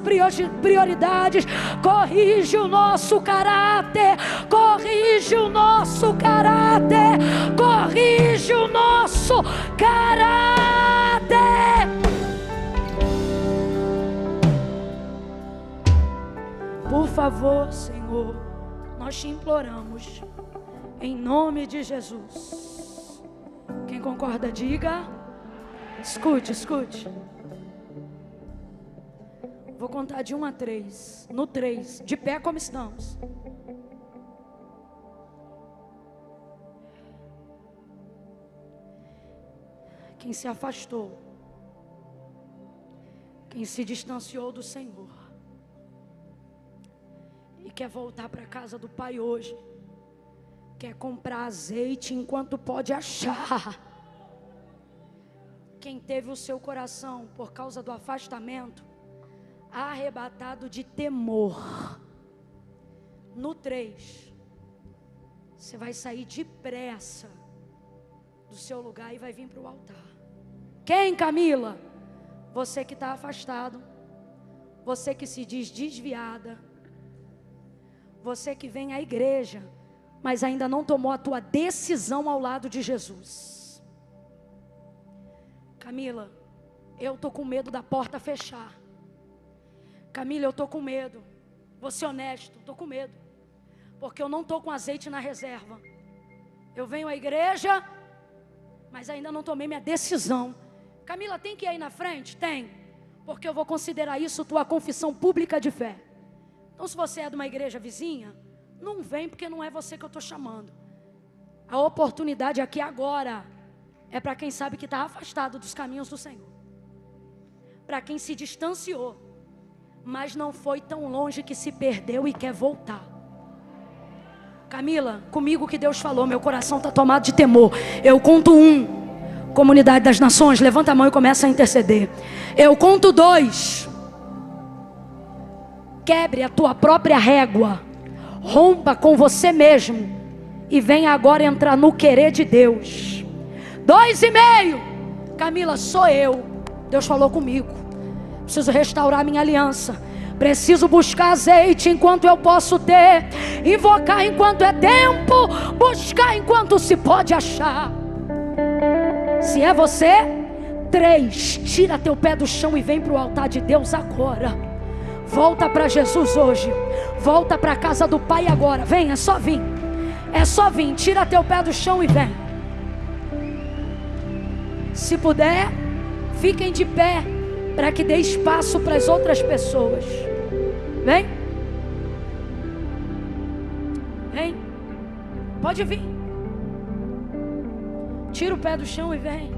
prioridades, corrige o nosso caráter, corrige o nosso caráter, corrige o nosso caráter. Por favor, Senhor, nós te imploramos, em nome de Jesus. Quem concorda, diga. Escute. Vou contar de 1 a 3. No 3, de pé como estamos. quem se afastou, quem se distanciou do Senhor e quer voltar para a casa do Pai hoje, quer comprar azeite enquanto pode achar. Quem teve o seu coração por causa do afastamento arrebatado de temor, no 3, você vai sair depressa do seu lugar e vai vir para o altar. Quem, Camila? Você que está afastado, você que se diz desviada, você que vem à igreja, mas ainda não tomou a tua decisão ao lado de Jesus. Camila, eu estou com medo da porta fechar. Camila, eu estou com medo. Vou ser honesto, estou com medo, porque eu não estou com azeite na reserva. Eu venho à igreja, mas ainda não tomei minha decisão. Camila, tem que ir aí na frente? Tem, porque eu vou considerar isso tua confissão pública de fé. Então, se você é de uma igreja vizinha, não vem, porque não é você que eu estou chamando. A oportunidade aqui agora é para quem sabe que está afastado dos caminhos do Senhor, para quem se distanciou, mas não foi tão longe que se perdeu e quer voltar. Camila, comigo que Deus falou, meu coração está tomado de temor. Eu conto 1, comunidade das nações, levanta a mão e começa a interceder. Eu conto 2, quebre a tua própria régua, rompa com você mesmo e venha agora entrar no querer de Deus. 2,5, Camila, sou eu. Deus falou comigo, preciso restaurar minha aliança, preciso buscar azeite enquanto eu posso ter, invocar enquanto é tempo, buscar enquanto se pode achar. Se é você, 3, tira teu pé do chão e vem para o altar de Deus agora. Volta para Jesus hoje, volta para a casa do Pai agora. Vem, é só vir, é só vir. Tira teu pé do chão e vem. Se puder, fiquem de pé, para que dê espaço para as outras pessoas. Vem, vem, pode vir. Tira o pé do chão e vem.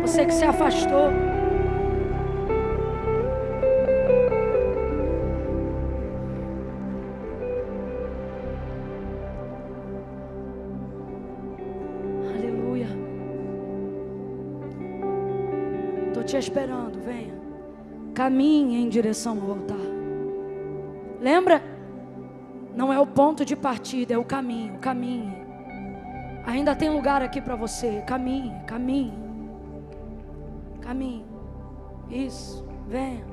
Você que se afastou, aleluia. Estou te esperando, venha. Caminhe em direção ao altar. Lembra? Não é o ponto de partida, é o caminho. Caminhe. Ainda tem lugar aqui para você. Caminhe, caminhe, caminhe. Isso, venha.